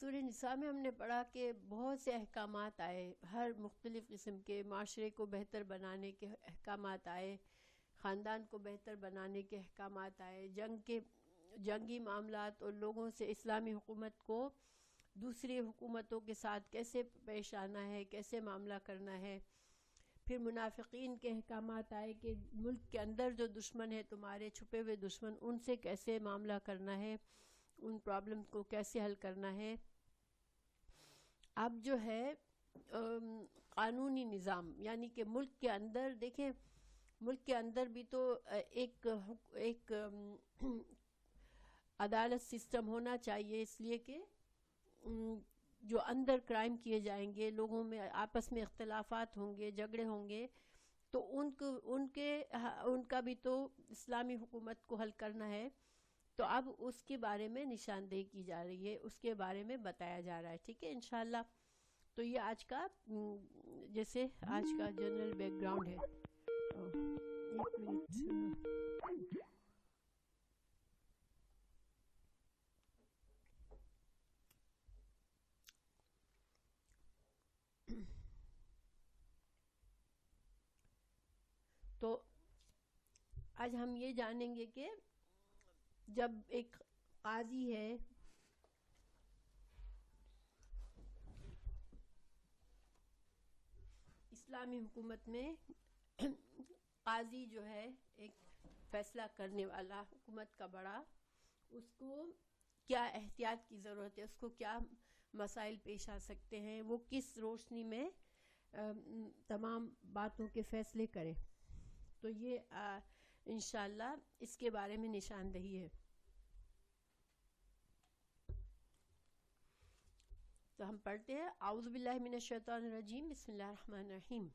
سورہ نساء میں ہم نے پڑھا کہ بہت سے احکامات آئے، ہر مختلف قسم کے، معاشرے کو بہتر بنانے کے احکامات آئے، خاندان کو بہتر بنانے کے احکامات آئے، جنگی معاملات اور لوگوں سے اسلامی حکومت کو دوسری حکومتوں کے ساتھ کیسے پیش آنا ہے، کیسے معاملہ کرنا ہے. پھر منافقین کے احکامات آئے کہ ملک کے اندر جو دشمن ہے تمہارے چھپے ہوئے دشمن، ان سے کیسے معاملہ کرنا ہے، ان پرابلم کو کیسے حل کرنا ہے. اب جو ہے قانونی نظام، یعنی کہ ملک کے اندر دیکھیں، ملک کے اندر بھی تو ایک عدالت سسٹم ہونا چاہیے، اس لیے کہ جو اندر کرائم کیے جائیں گے، لوگوں میں آپس میں اختلافات ہوں گے، جھگڑے ہوں گے، تو ان کا بھی تو اسلامی حکومت کو حل کرنا ہے. تو اب اس کے بارے میں نشاندہی کی جا رہی ہے، اس کے بارے میں بتایا جا رہا ہے. ٹھیک ہے انشاءاللہ. تو یہ آج کا جیسے آج کا جنرل بیک گراؤنڈ ہے. ایک منٹ. تو آج ہم یہ جانیں گے کہ جب ایک قاضی ہے، اسلامی حکومت میں قاضی جو ہے ایک فیصلہ کرنے والا، حکومت کا بڑا، اس کو کیا احتیاط کی ضرورت ہے، اس کو کیا مسائل پیش آ سکتے ہیں، وہ کس روشنی میں تمام باتوں کے فیصلے کرے. تو یہ انشاءاللہ اس کے بارے میں نشاندہی ہے. تو ہم پڑھتے ہیں اعوذ باللہ من الشیطان الرجیم، بسم اللہ الرحمن الرحیم.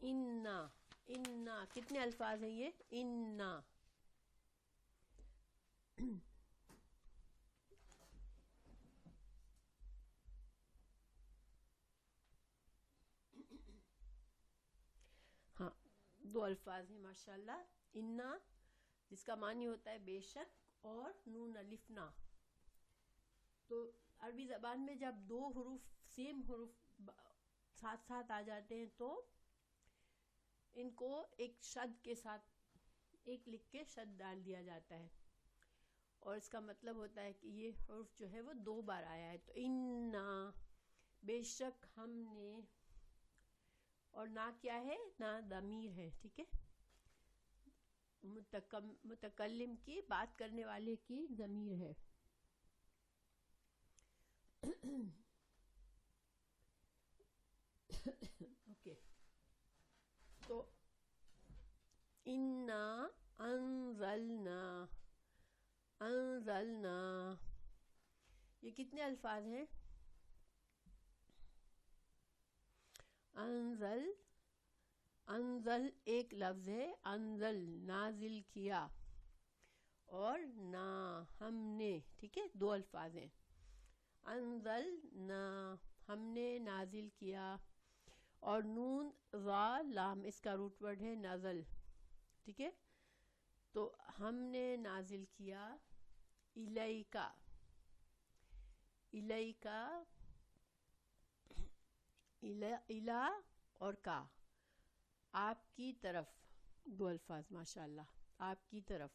انا کتنے الفاظ ہیں یہ؟ انا. ہاں، دو الفاظ ہیں ماشاءاللہ. انا جس کا معنی ہوتا ہے بے شک، اور نون الف نا. تو عربی زبان میں جب دو حروف سیم حروف ساتھ ساتھ آ جاتے ہیں تو ان کو ایک شد کے ساتھ ایک لکھ کے شد ڈال دیا جاتا ہے، اور اس کا مطلب ہوتا ہے کہ یہ حرف جو ہے وہ دو بار آیا ہے. تو انا بے شک ہم نے، اور نا کیا ہے؟ نا ضمیر ہے. ٹھیک ہے، متکلم کی، بات کرنے والے کی ضمیر ہے. اوکے. تو انا انزلنا یہ کتنے الفاظ ہیں؟ انزل ایک لفظ ہے، انزل نازل کیا، اور نا ہم نے. ٹھیک ہے، دو الفاظ ہیں. انزلنا ہم نے نازل کیا، اور نون ذا لام اس کا روٹ ورڈ ہے نزل. ٹھیک ہے، تو ہم نے نازل کیا الیکا الا اور کا، آپ کی طرف. دو الفاظ ماشاءاللہ، آپ کی طرف.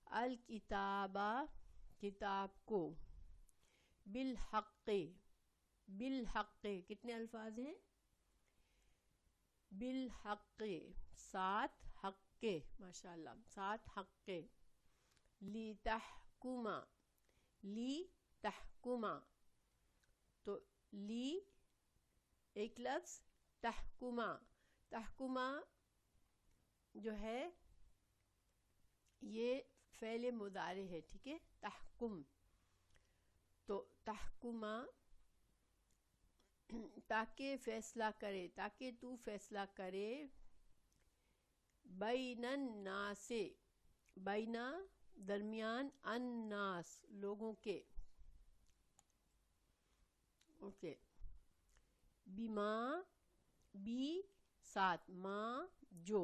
الکتابہ کتاب کو، بالحق کتنے الفاظ ہیں؟ بالحق سات حق کے، ماشاءاللہ سات حق کے. لتحکما تو لی ایک لفظ، تحکما جو ہے یہ فعل مضارع ہے. ٹھیک ہے، تحکم. تو تحکما تاکہ فیصلہ کرے، تاکہ تو فیصلہ کرے. بین الناس بینا درمیان، الناس لوگوں کے. اوکے. بما بی ساتھ، ما جو.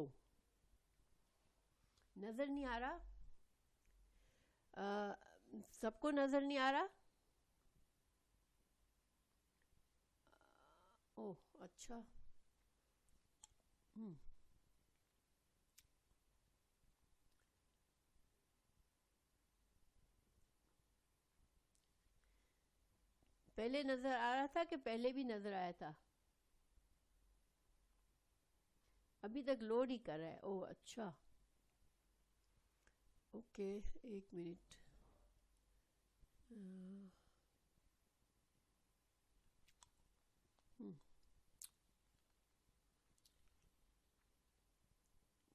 نظر نہیں آ رہا؟ سب کو نظر نہیں آ رہا؟ اوہ اچھا. پہلے نظر آ رہا تھا کہ پہلے بھی نظر آیا تھا؟ ابھی تک لوڈ ہی کر رہا ہے. اوہ اچھا اوکے. ایک منٹ.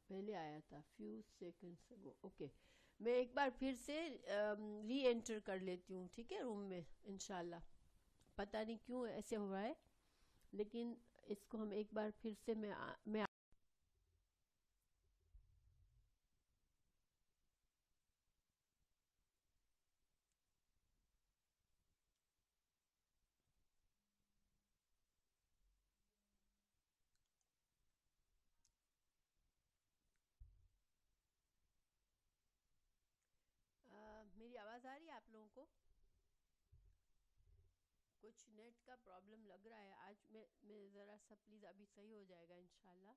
پہلے آیا تھا فیو سیکنڈس اگو. اوکے میں ایک بار پھر سے ری انٹر کر لیتی ہوں ٹھیک ہے روم میں انشاءاللہ. پتہ نہیں کیوں ایسے ہو رہا ہے لیکن اس کو ہم ایک بار پھر سے میں میری آواز آ رہی ہے آپ لوگوں کو؟ کچھ نیٹ کا پرابلم لگ رہا ہے آج. میں ذرا سا پلیز ابھی صحیح ہو جائے گا انشاءاللہ.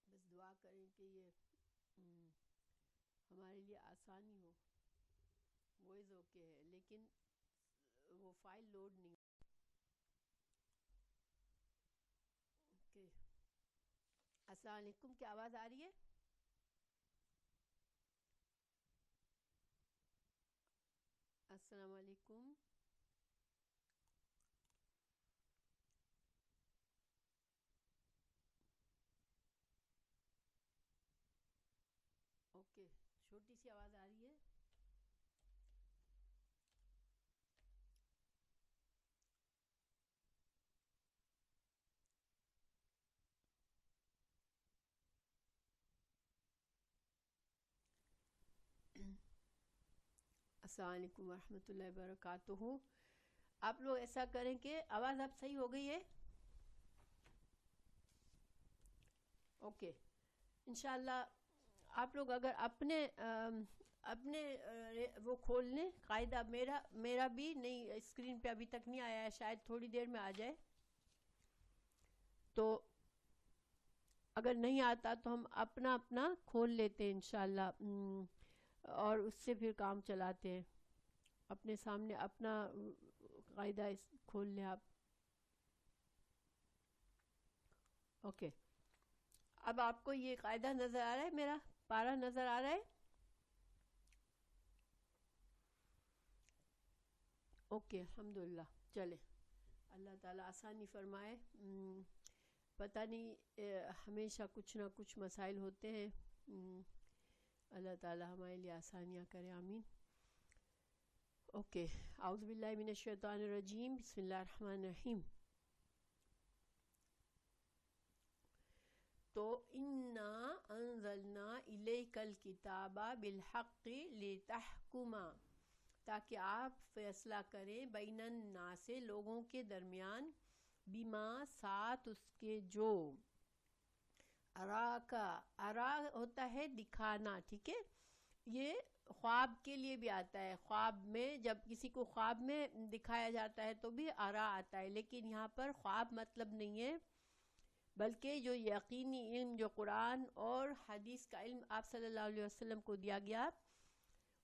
بس دعا کریں کہ یہ ہمارے لیے آسانی ہو. وائس اوکے ہے لیکن وہ فائل لوڈ نہیں. اوکے. السلام علیکم. کیا آواز آ رہی ہے؟ السلام علیکم. اوکے چھوٹی سی آواز آ رہی ہے. السلام علیکم ورحمۃ اللہ وبرکاتہ. آپ لوگ ایسا کریں کہ آواز اب صحیح ہو گئی ہے؟ اوکے انشاءاللہ. آپ لوگ اگر اپنے وہ کھول لیں قاعدہ. میرا بھی نہیں اسکرین پہ ابھی تک نہیں آیا ہے, شاید تھوڑی دیر میں آ جائے. تو اگر نہیں آتا تو ہم اپنا کھول لیتے ہیں انشاءاللہ, اور اس سے پھر کام چلاتے ہیں. اپنے سامنے اپنا قاعدہ کھول لیں آپ. اوکے اب آپ کو یہ قاعدہ نظر آ رہا ہے, میرا پارہ نظر آ رہا ہے؟ اوکے الحمدللہ. چلے اللہ تعالیٰ آسانی فرمائے. پتہ نہیں ہمیشہ کچھ نہ کچھ مسائل ہوتے ہیں. اللہ تعالیٰ ہمارے لیے آسانیاں کرے. آمین. اوکے اعوذ باللہ من الشیطان الرجیم. بسم اللہ الرحمن الرحیم. تو انا انزلنا الیک الکتاب بالحق لتحکم, تاکہ آپ فیصلہ کریں بین الناس, لوگوں کے درمیان, بما, ساتھ اس کے جو, اراکا, ارا ہوتا ہے دکھانا ٹھیک ہے. یہ خواب کے لیے بھی آتا ہے. خواب میں جب کسی کو خواب میں دکھایا جاتا ہے تو بھی ارا آتا ہے, لیکن یہاں پر خواب مطلب نہیں ہے بلکہ جو یقینی علم جو قرآن اور حدیث کا علم آپ صلی اللہ علیہ وسلم کو دیا گیا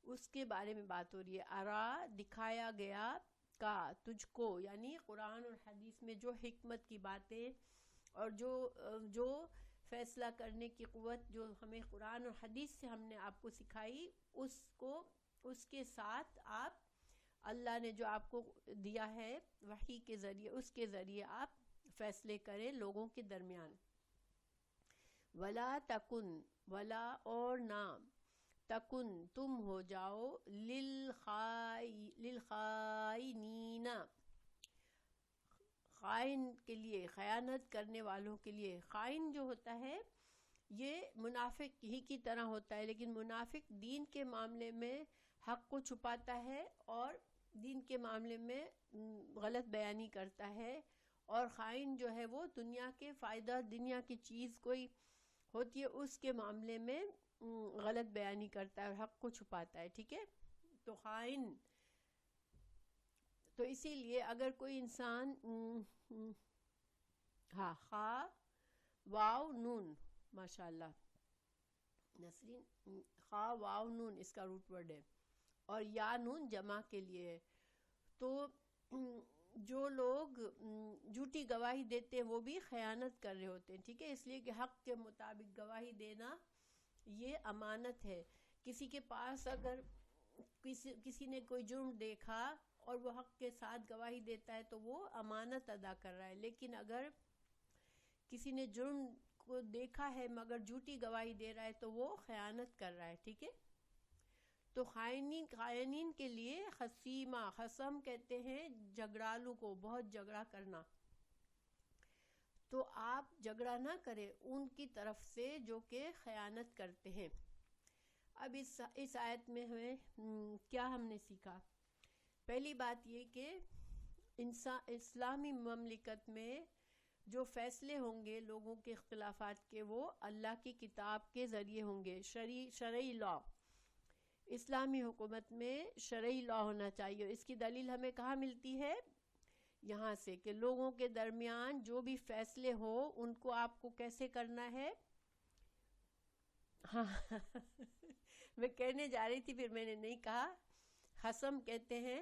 اس کے بارے میں بات ہو رہی ہے. ارا دکھایا گیا, کا تجھ کو, یعنی قرآن اور حدیث میں جو حکمت کی باتیں اور جو فیصلہ کرنے کی قوت جو ہمیں قرآن اور حدیث سے ہم نے آپ کو سکھائی, اس کے ساتھ آپ اللہ نے جو آپ کو دیا ہے وحی کے ذریعے, اس کے ذریعے آپ فیصلے کریں لوگوں کے درمیان. ولا تکن, ولا اور نہ, تکن تم ہو جاؤ, للخائنین, خائن کے لیے, خیانت کرنے والوں کے لیے. خائن جو ہوتا ہے یہ منافق ہی کی طرح ہوتا ہے, لیکن منافق دین کے معاملے میں حق کو چھپاتا ہے اور دین کے معاملے میں غلط بیانی کرتا ہے اور خائن جو ہے وہ دنیا کے فائدہ، دنیا کی چیز کوئی ہوتی ہے اس کے معاملے میں غلط بیانی کرتا ہے اور حق کو چھپاتا ہے. ٹھیک ہے، تو خائن. تو اسی لیے اگر کوئی انسان ہاں خا واو نون، ماشاء اللہ نسرین، خا واو نون اس کا روٹ ورڈ ہے، اور یا نون جمع کے لیے ہے. تو جو لوگ جھوٹی گواہی دیتے ہیں وہ بھی خیانت کر رہے ہوتے ہیں. ٹھیک ہے، اس لیے کہ حق کے مطابق گواہی دینا یہ امانت ہے. کسی کے پاس اگر کسی نے کوئی جرم دیکھا اور وہ حق کے ساتھ گواہی دیتا ہے تو وہ امانت ادا کر رہا ہے. لیکن اگر کسی نے جرم کو دیکھا ہے مگر جھوٹی گواہی دے رہا ہے تو وہ خیانت کر رہا ہے. ٹھیک ہے، تو خائنین کے لیے خصیمہ، خصم کہتے ہیں جھگڑالو کو، بہت جھگڑا کرنا. تو آپ جھگڑا نہ کریں ان کی طرف سے جو کہ خیانت کرتے ہیں. اب اس آیت میں ہمیں کیا ہم نے سیکھا؟ پہلی بات یہ کہ اسلامی مملکت میں جو فیصلے ہوں گے لوگوں کے اختلافات کے، وہ اللہ کی کتاب کے ذریعے ہوں گے. شرعی لا، اسلامی حکومت میں شرعی لا ہونا چاہیے. اس کی دلیل ہمیں کہاں ملتی ہے؟ یہاں سے کہ لوگوں کے درمیان جو بھی فیصلے ہو ان کو آپ کو کیسے کرنا ہے. ہاں میں کہنے جا رہی تھی پھر میں نے نہیں کہا. خصم کہتے ہیں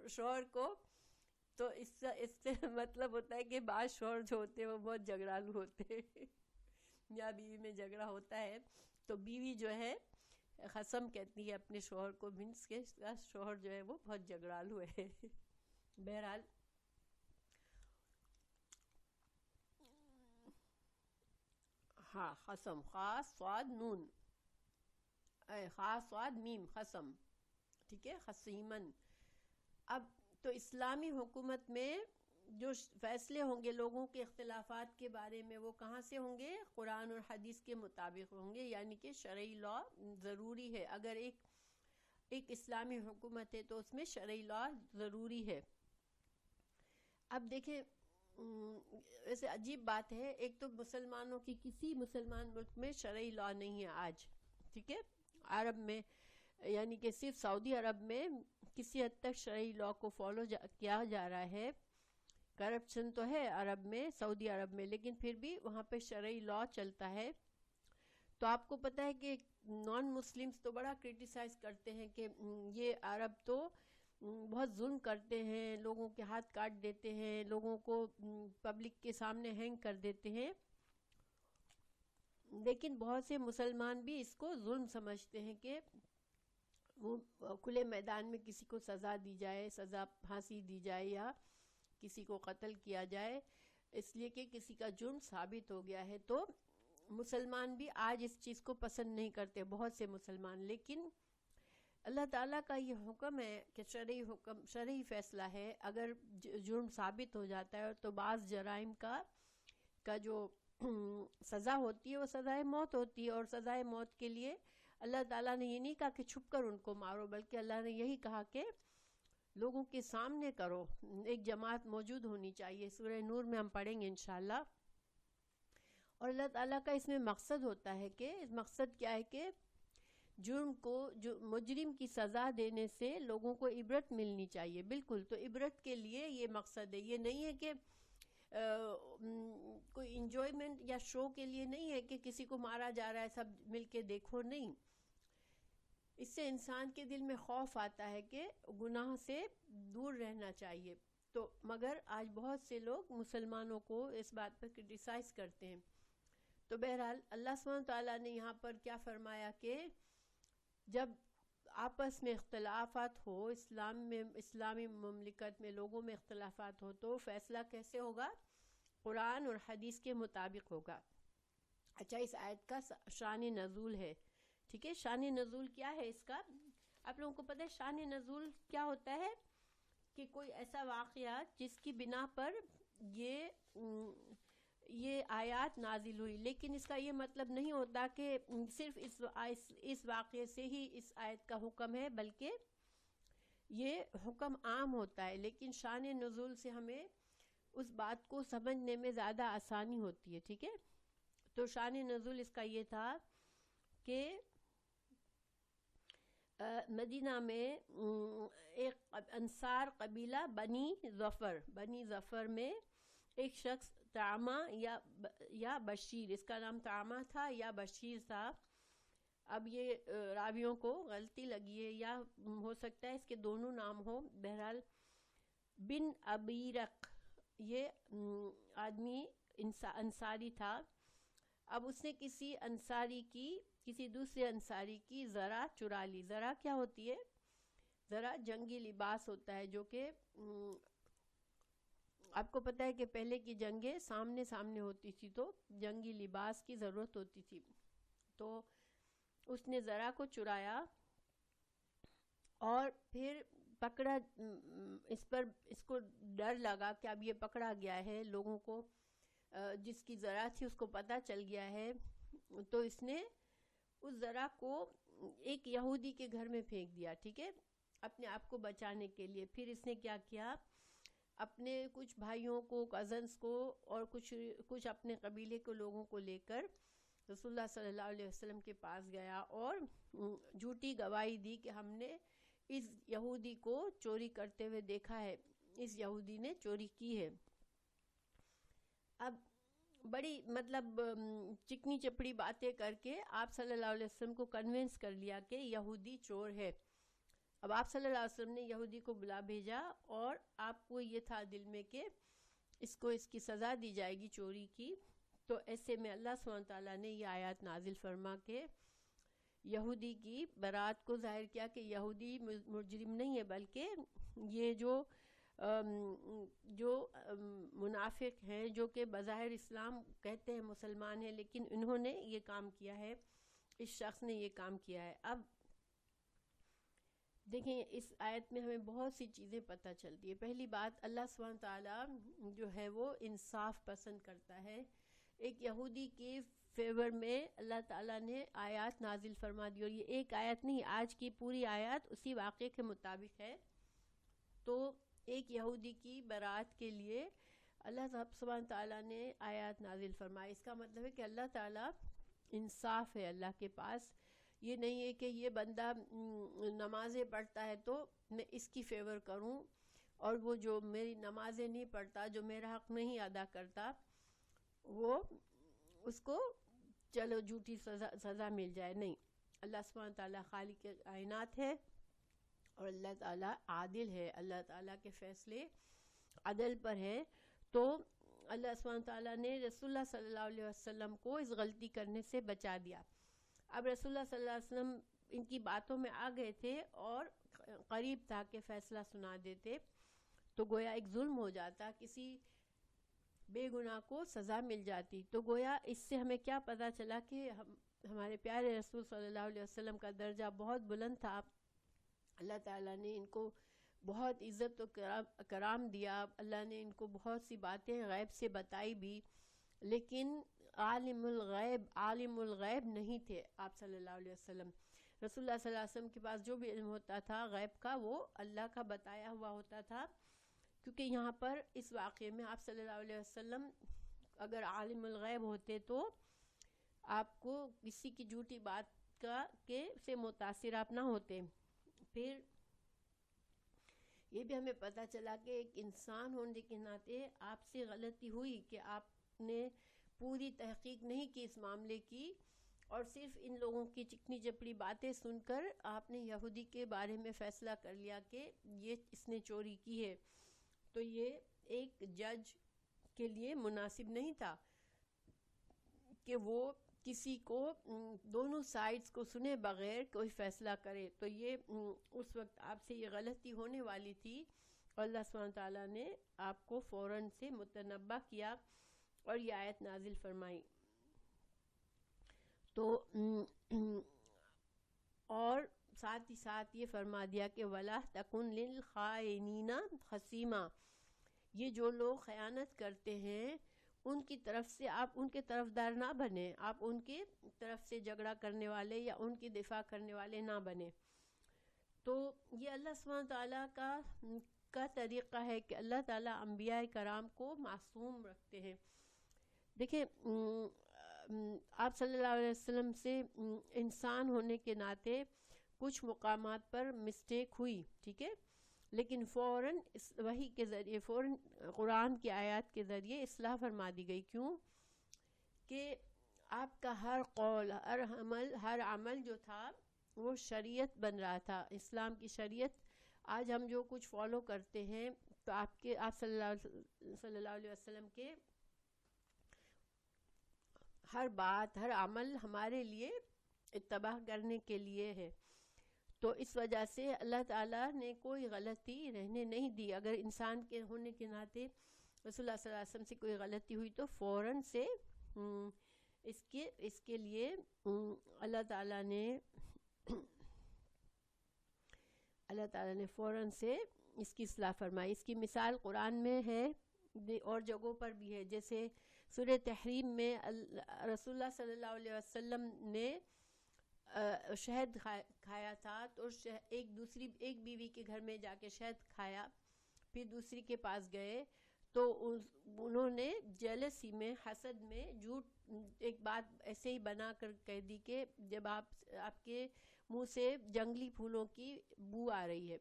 شوہر کو. تو اس سے مطلب ہوتا ہے کہ بعض شوہر جو ہوتے ہیں وہ بہت جھگڑالو ہوتے ہیں یا بیوی میں جھگڑا ہوتا ہے تو بیوی جو ہے خصم کہتی ہے اپنے شوہر کو، مینس کے شوہر جو ہے وہ بہت جھگڑالو ہے. بہرحال ہاں خصم، خاص صاد نون، خاص صاد میم، خصم. ٹھیک ہے، خصیمن. اب تو اسلامی حکومت میں جو فیصلے ہوں گے لوگوں کے اختلافات کے بارے میں وہ کہاں سے ہوں گے؟ قرآن اور حدیث کے مطابق ہوں گے، یعنی کہ شرعی لا ضروری ہے. اگر ایک اسلامی حکومت ہے تو اس میں شرعی لا ضروری ہے. اب دیکھیں ویسے عجیب بات ہے، ایک تو مسلمانوں کی کسی مسلمان ملک میں شرعی لا نہیں ہے آج. ٹھیک ہے، عرب میں یعنی کہ صرف سعودی عرب میں کسی حد تک شرعی لا کو فالو کیا جا رہا ہے. کرپشن تو ہے عرب میں، سعودی عرب میں، لیکن پھر بھی وہاں پہ شرعی لا چلتا ہے. تو آپ کو پتہ ہے کہ نان مسلمز تو بڑا کرٹیسائز کرتے ہیں کہ یہ عرب تو بہت ظلم کرتے ہیں، لوگوں کے ہاتھ کاٹ دیتے ہیں، لوگوں کو پبلک کے سامنے ہینگ کر دیتے ہیں. لیکن بہت سے مسلمان بھی اس کو ظلم سمجھتے ہیں کہ وہ کھلے میدان میں کسی کو سزا دی جائے، سزا پھانسی دی جائے یا کسی کو قتل کیا جائے اس لیے کہ کسی کا جرم ثابت ہو گیا ہے. تو مسلمان بھی آج اس چیز کو پسند نہیں کرتے، بہت سے مسلمان. لیکن اللہ تعالیٰ کا یہ حکم ہے کہ شرعی فیصلہ ہے. اگر جرم ثابت ہو جاتا ہے تو بعض جرائم کا جو سزا ہوتی ہے وہ سزائے موت ہوتی ہے، اور سزائے موت کے لیے اللہ تعالیٰ نے یہ نہیں کہا کہ چھپ کر ان کو مارو، بلکہ اللہ نے یہی کہا کہ لوگوں کے سامنے کرو. ایک جماعت موجود ہونی چاہیے، سورہ نور میں ہم پڑھیں گے انشاءاللہ. اور اللہ تعالیٰ کا اس میں مقصد ہوتا ہے کہ مقصد کیا ہے کہ جرم کو، جو مجرم کی سزا دینے سے لوگوں کو عبرت ملنی چاہیے. بالکل، تو عبرت کے لیے یہ مقصد ہے. یہ نہیں ہے کہ کوئی انجوائمنٹ یا شو کے لیے نہیں ہے کہ کسی کو مارا جا رہا ہے سب مل کے دیکھو، نہیں. اس سے انسان کے دل میں خوف آتا ہے کہ گناہ سے دور رہنا چاہیے. تو مگر آج بہت سے لوگ مسلمانوں کو اس بات پر کرٹیسائز کرتے ہیں. تو بہرحال اللہ سبحانہ وتعالیٰ نے یہاں پر کیا فرمایا کہ جب آپس میں اختلافات ہو، اسلامی مملکت میں لوگوں میں اختلافات ہو تو فیصلہ کیسے ہوگا؟ قرآن اور حدیث کے مطابق ہوگا. اچھا، اس آیت کا شان نزول ہے. ٹھیک ہے، شان نزول کیا ہے اس کا؟ آپ لوگوں کو پتہ ہے شان نزول کیا ہوتا ہے؟ کہ کوئی ایسا واقعہ جس کی بنا پر یہ آیات نازل ہوئی. لیکن اس کا یہ مطلب نہیں ہوتا کہ صرف اس واقعے سے ہی اس آیت کا حکم ہے، بلکہ یہ حکم عام ہوتا ہے. لیکن شان نزول سے ہمیں اس بات کو سمجھنے میں زیادہ آسانی ہوتی ہے. ٹھیک ہے. تو شان نزول اس کا یہ تھا کہ مدینہ میں ایک انصار قبیلہ بنی ظفر میں ایک شخص طعمہ یا بشیر، اس کا نام طعمہ تھا یا بشیر تھا. اب یہ راویوں کو غلطی لگی ہے یا ہو سکتا ہے اس کے دونوں نام ہو. بہرحال بن ابیرق یہ آدمی انصاری تھا. اب اس نے کسی دوسرے انصاری کی ذرا چرا لی. ذرا کیا ہوتی ہے؟ ذرا جنگی لباس ہوتا ہے، جو کہ آپ کو پتہ ہے کہ پہلے کی جنگیں سامنے ہوتی تھی تو جنگی لباس کی ضرورت ہوتی تھی. تو اس نے ذرا کو چرایا اور پھر پکڑا. اس کو ڈر لگا کہ اب یہ پکڑا گیا ہے، لوگوں کو جس کی ذرا تھی اس کو پتہ چل گیا ہے. تو اس نے اس ذرا کو ایک یہودی کے گھر میں پھینک دیا. ٹھیک ہے، اپنے آپ کو بچانے کے لیے. پھر اس نے کیا کیا، اپنے کچھ بھائیوں کو، کزنس کو اور کچھ اپنے قبیلے کے لوگوں کو لے کر رسول اللہ صلی اللہ علیہ وسلم کے پاس گیا اور جھوٹی گواہی دی کہ ہم نے اس یہودی کو چوری کرتے ہوئے دیکھا ہے، اس یہودی نے چوری کی ہے. اب بڑی چکنی چپڑی باتیں کر کے آپ صلی اللہ علیہ وسلم کو کنونس کر لیا کہ یہودی چور ہے. اب آپ صلی اللہ علیہ وسلم نے یہودی کو بلا بھیجا اور آپ کو یہ تھا دل میں کہ اس کو اس کی سزا دی جائے گی چوری کی. تو ایسے میں اللہ سبحانہ تعالیٰ نے یہ آیات نازل فرما کے یہودی کی برات کو ظاہر کیا کہ یہودی مجرم نہیں ہے، بلکہ یہ جو منافق ہیں، جو کہ بظاہر اسلام کہتے ہیں مسلمان ہیں، لیکن انہوں نے یہ کام کیا ہے، اس شخص نے یہ کام کیا ہے. اب دیکھیں اس آیت میں ہمیں بہت سی چیزیں پتہ چلتی ہے. پہلی بات، اللہ سبحانہ تعالیٰ جو ہے وہ انصاف پسند کرتا ہے. ایک یہودی کے فیور میں اللہ تعالیٰ نے آیات نازل فرما دی، اور یہ ایک آیت نہیں، آج کی پوری آیات اسی واقعے کے مطابق ہے. تو ایک یہودی کی برات کے لیے اللہ سبحانہ تعالیٰ نے آیات نازل فرمائی. اس کا مطلب ہے کہ اللہ تعالیٰ انصاف ہے اللہ کے پاس. یہ نہیں ہے کہ یہ بندہ نمازیں پڑھتا ہے تو میں اس کی فیور کروں، اور وہ جو میری نمازیں نہیں پڑھتا، جو میرا حق نہیں ادا کرتا، وہ اس کو چلو جھوٹی سزا مل جائے. نہیں، اللہ سبحانہ تعالیٰ خالق کائنات ہے اور اللہ تعالیٰ عادل ہے. اللہ تعالیٰ کے فیصلے عدل پر ہے. تو اللہ سبحانہ تعالیٰ نے رسول اللہ صلی اللہ علیہ وسلم کو اس غلطی کرنے سے بچا دیا. اب رسول اللہ صلی اللہ علیہ وسلم ان کی باتوں میں آ گئے تھے اور قریب تھا کہ فیصلہ سنا دیتے، تو گویا ایک ظلم ہو جاتا، کسی بے گناہ کو سزا مل جاتی. تو گویا اس سے ہمیں کیا پتہ چلا کہ ہمارے پیارے رسول صلی اللہ علیہ وسلم کا درجہ بہت بلند تھا. اللہ تعالیٰ نے ان کو بہت عزت و کرام دیا. اللہ نے ان کو بہت سی باتیں غیب سے بتائی بھی، لیکن عالم الغیب نہیں تھے آپ صلی اللہ علیہ وسلم. رسول اللہ صلی اللہ علیہ وسلم کے پاس جو بھی علم ہوتا تھا غیب کا، وہ اللہ کا بتایا ہوا ہوتا تھا. کیونکہ یہاں پر اس واقعے میں آپ صلی اللہ علیہ وسلم اگر عالم الغیب ہوتے تو آپ کو کسی کی جھوٹی بات سے متاثر آپ نہ ہوتے. پھر یہ بھی ہمیں پتہ چلا کہ ایک انسان ہونے کے ناطے آپ سے غلطی ہوئی کہ آپ نے پوری تحقیق نہیں کی اس معاملے کی، اور صرف ان لوگوں کی چکنی چپڑی باتیں سن کر آپ نے یہودی کے بارے میں فیصلہ کر لیا کہ اس نے چوری کی ہے. تو یہ ایک جج کے لیے مناسب نہیں تھا کہ وہ کسی کو دونوں سائڈز کو سنے بغیر کوئی فیصلہ کرے. تو یہ اس وقت آپ سے یہ غلطی ہونے والی تھی، اور اللہ سبحانہ تعالیٰ نے آپ کو فوراً سے متنبہ کیا اور یہ آیت نازل فرمائی. تو اور ساتھ ہی ساتھ یہ فرما دیا کہ وَلَا تَكُنْ لِلْخَائِنِينَ خَصِيمًا، یہ جو لوگ خیانت کرتے ہیں ان کی طرف سے آپ ان کے طرفدار نہ بنیں، آپ ان کی طرف سے جھگڑا کرنے والے یا ان کی دفاع کرنے والے نہ بنیں. تو یہ اللہ سبحانہ تعالیٰ کا کا طریقہ ہے کہ اللہ تعالیٰ انبیاء کرام کو معصوم رکھتے ہیں. دیکھیں آپ صلی اللہ علیہ وسلم سے انسان ہونے کے ناطے کچھ مقامات پر مسٹیک ہوئی، ٹھیک ہے، لیکن فوراً وحی کے ذریعے، فوراً قرآن کی آیات کے ذریعے اصلاح فرما دی گئی. کیوں کہ آپ کا ہر قول، ہر عمل جو تھا وہ شریعت بن رہا تھا، اسلام کی شریعت. آج ہم جو کچھ فالو کرتے ہیں تو آپ صلی اللہ علیہ وسلم کے ہر بات، ہر عمل ہمارے لیے اتباع کرنے کے لیے ہے. تو اس وجہ سے اللہ تعالیٰ نے کوئی غلطی رہنے نہیں دی. اگر انسان کے ہونے کے ناطے رسول اللہ صلی اللہ علیہ وسلم سے کوئی غلطی ہوئی تو فوراً سے اس کے لیے اللہ تعالیٰ نے فوراً سے اس کی اصلاح فرمائی. اس کی مثال قرآن میں ہے اور جگہوں پر بھی ہے. جیسے سورہ تحریم میں رسول اللہ صلی اللہ علیہ وسلم نے شہد کھایا تھا، تو ایک بیوی کے گھر میں جا کے شہد کھایا، پھر دوسری کے پاس گئے تو انہوں نے جیلسی میں، حسد میں جھوٹ ایک بات ایسے ہی بنا کر کہہ دی کہ جب آپ کے منہ سے جنگلی پھولوں کی بو آ رہی ہے.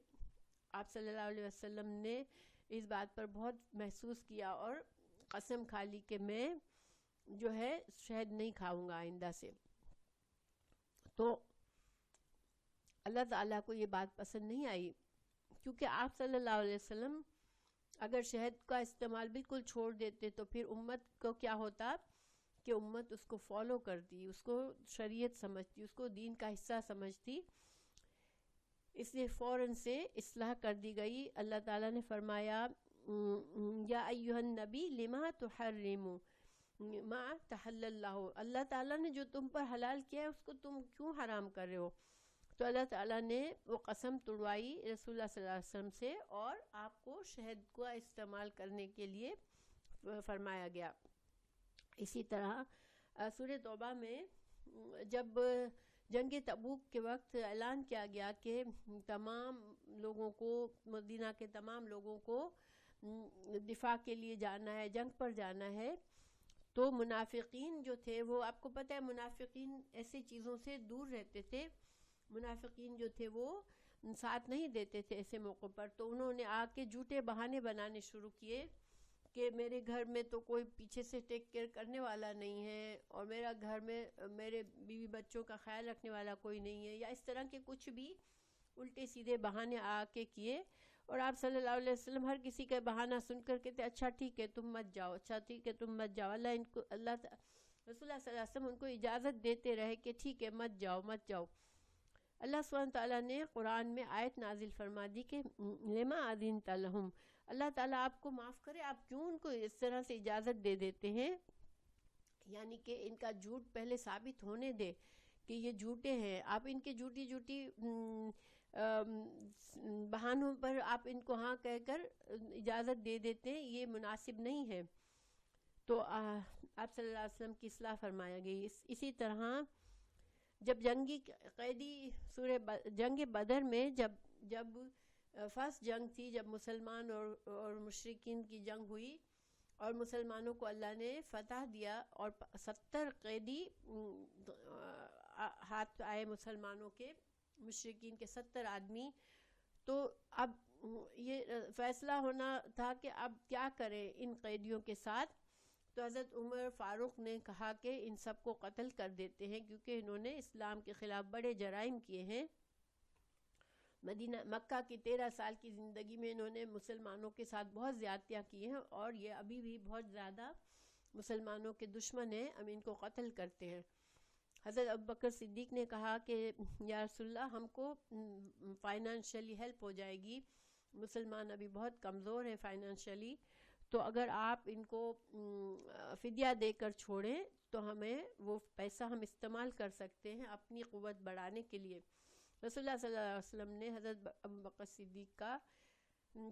آپ صلی اللہ علیہ وسلم نے اس بات پر بہت محسوس کیا اور قسم کھا لی کہ میں جو ہے شہد نہیں کھاؤں گا آئندہ سے. تو اللہ تعالیٰ کو یہ بات پسند نہیں آئی، کیونکہ آپ صلی اللہ علیہ وسلم اگر شہد کا استعمال بالکل چھوڑ دیتے تو پھر امت کو کیا ہوتا کہ امت اس کو فالو کرتی، اس کو شریعت سمجھتی، اس کو دین کا حصہ سمجھتی. اس لیے فوراً سے اصلاح کر دی گئی. اللہ تعالیٰ نے فرمایا یا ایھا النبی لما تحرم ما تحل اللہ، اللہ تعالیٰ نے جو تم پر حلال کیا ہے اس کو تم کیوں حرام کر رہے ہو. تو اللہ تعالیٰ نے وہ قسم توڑوائی رسول اللہ صلی اللہ علیہ وسلم سے اور آپ کو شہد کو استعمال کرنے کے لیے فرمایا گیا. اسی طرح سورہ توبہ میں جب جنگ تبوک کے وقت اعلان کیا گیا کہ تمام لوگوں کو، مدینہ کے تمام لوگوں کو دفاع کے لیے جانا ہے، جنگ پر جانا ہے، تو منافقین جو تھے، وہ آپ کو پتہ ہے منافقین ایسی چیزوں سے دور رہتے تھے. منافقین جو تھے وہ ساتھ نہیں دیتے تھے ایسے موقع پر. تو انہوں نے آ کے جھوٹے بہانے بنانے شروع کیے کہ میرے گھر میں تو کوئی پیچھے سے ٹیک کیئر کرنے والا نہیں ہے، اور میرا گھر میں میرے بیوی بچوں کا خیال رکھنے والا کوئی نہیں ہے، یا اس طرح کے کچھ بھی الٹے سیدھے بہانے آ کے کیے. اور آپ صلی اللہ علیہ وسلم ہر کسی کا بہانہ سن کر کہتے اچھا ٹھیک ہے تم مت جاؤ، اچھا ٹھیک ہے تم مت جاؤ. رسول اللہ صلی اللہ علیہ وسلم ان کو اجازت دیتے رہے کہ ٹھیک ہے مت جاؤ مت جاؤ. اللہ سبحانہ تعالیٰ نے قرآن میں آیت نازل فرما دی کہ لما اذنت لہم، اللہ تعالیٰ آپ کو معاف کرے، آپ کیوں ان کو اس طرح سے اجازت دے دیتے ہیں. یعنی کہ ان کا جھوٹ پہلے ثابت ہونے دے کہ یہ جھوٹے ہیں. آپ ان کے جھوٹی بہانوں پر آپ ان کو ہاں کہہ کر اجازت دے دیتے ہیں، یہ مناسب نہیں ہے. تو آپ صلی اللہ علیہ وسلم کی اصلاح فرمایا گئی. اسی طرح جب جنگی قیدی جنگ بدر میں جب فرسٹ جنگ تھی، جب مسلمان اور مشرکین کی جنگ ہوئی اور مسلمانوں کو اللہ نے فتح دیا اور 70 قیدی ہاتھ آئے مسلمانوں کے، مشرکین کے 70 آدمی. تو اب یہ فیصلہ ہونا تھا کہ اب کیا کریں ان قیدیوں کے ساتھ. تو حضرت عمر فاروق نے کہا کہ ان سب کو قتل کر دیتے ہیں، کیونکہ انہوں نے اسلام کے خلاف بڑے جرائم کیے ہیں. مکہ کی 13 سال کی زندگی میں انہوں نے مسلمانوں کے ساتھ بہت زیادتیاں کی ہیں، اور یہ ابھی بھی بہت زیادہ مسلمانوں کے دشمن ہیں، ہم ان کو قتل کرتے ہیں. حضرت ابوبکر صدیق نے کہا کہ یا رسول اللہ ہم کو فائنانشلی ہیلپ ہو جائے گی، مسلمان ابھی بہت کمزور ہیں فائنانشلی، تو اگر آپ ان کو فدیہ دے کر چھوڑیں تو ہمیں وہ پیسہ ہم استعمال کر سکتے ہیں اپنی قوت بڑھانے کے لیے. رسول اللہ صلی اللہ علیہ وسلم نے حضرت ابوبکر صدیق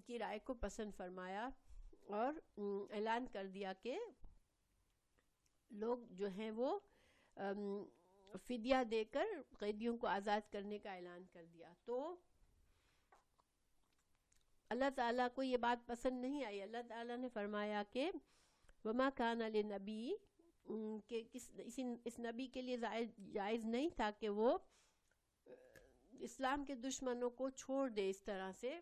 کی رائے کو پسند فرمایا اور اعلان کر دیا کہ لوگ جو ہیں وہ فدیہ دے کر قیدیوں کو آزاد کرنے کا اعلان کر دیا. تو اللہ تعالیٰ کو یہ بات پسند نہیں آئی. اللہ تعالیٰ نے فرمایا کہ وما کان لنبی، کہ اس نبی کے لیے جائز نہیں تھا کہ وہ اسلام کے دشمنوں کو چھوڑ دے، اس طرح سے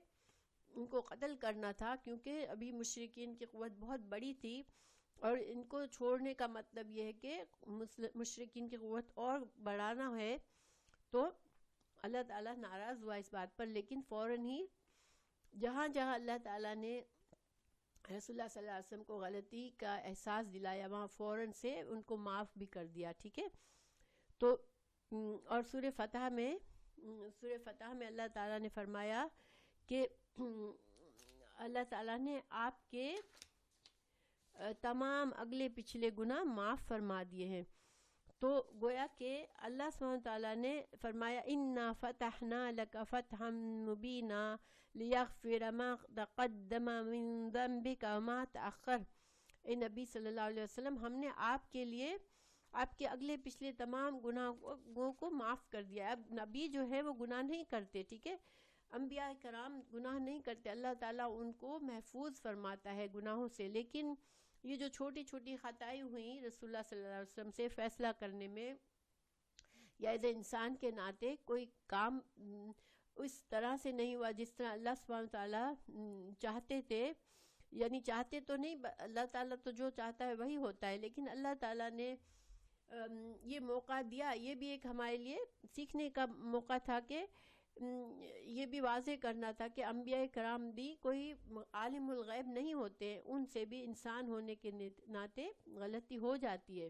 ان کو قتل کرنا تھا، کیونکہ ابھی مشرکین کی قوت بہت بڑی تھی، اور ان کو چھوڑنے کا مطلب یہ ہے کہ مشرکین کی قوت اور بڑھانا ہے. تو اللہ تعالیٰ ناراض ہوا اس بات پر، لیکن فوراً ہی جہاں جہاں اللہ تعالیٰ نے رسول اللہ صلی اللہ علیہ وسلم کو غلطی کا احساس دلایا، وہاں فوراً سے ان کو معاف بھی کر دیا. ٹھیک ہے. تو اور سورہ فتح میں اللہ تعالیٰ نے فرمایا کہ اللہ تعالیٰ نے آپ کے تمام اگلے پچھلے گناہ معاف فرما دیے ہیں. تو گویا کہ اللہ سبحانہ وتعالیٰ نے فرمایا اِنَّا فَتَحْنَا لَكَ فَتْحًا مُبِينًا لِيَغْفِرَ مَا تَقَدَّمَ مِن ذَنبِكَ وَمَا تَأَخَّرَ. اے نبی صلی اللہ علیہ وسلم، ہم نے آپ کے لیے آپ کے اگلے پچھلے تمام گناہوں کو معاف کر دیا. اب نبی جو ہے وہ گناہ نہیں کرتے. ٹھیک ہے. انبیاء کرام گناہ نہیں کرتے، اللہ تعالیٰ ان کو محفوظ فرماتا ہے گناہوں سے. لیکن یہ جو چھوٹی چھوٹی خطائیں ہوئیں رسول اللہ صلی اللہ علیہ وسلم سے فیصلہ کرنے میں، یا ایز انسان کے ناطے کوئی کام اس طرح سے نہیں ہوا جس طرح اللہ سبحانہ تعالیٰ چاہتے تھے. یعنی چاہتے تو نہیں، اللہ تعالیٰ تو جو چاہتا ہے وہی ہوتا ہے، لیکن اللہ تعالیٰ نے یہ موقع دیا. یہ بھی ایک ہمارے لیے سیکھنے کا موقع تھا کہ یہ بھی واضح کرنا تھا کہ انبیاء کرام بھی کوئی عالم الغیب نہیں ہوتے، ان سے بھی انسان ہونے کے ناطے غلطی ہو جاتی ہے.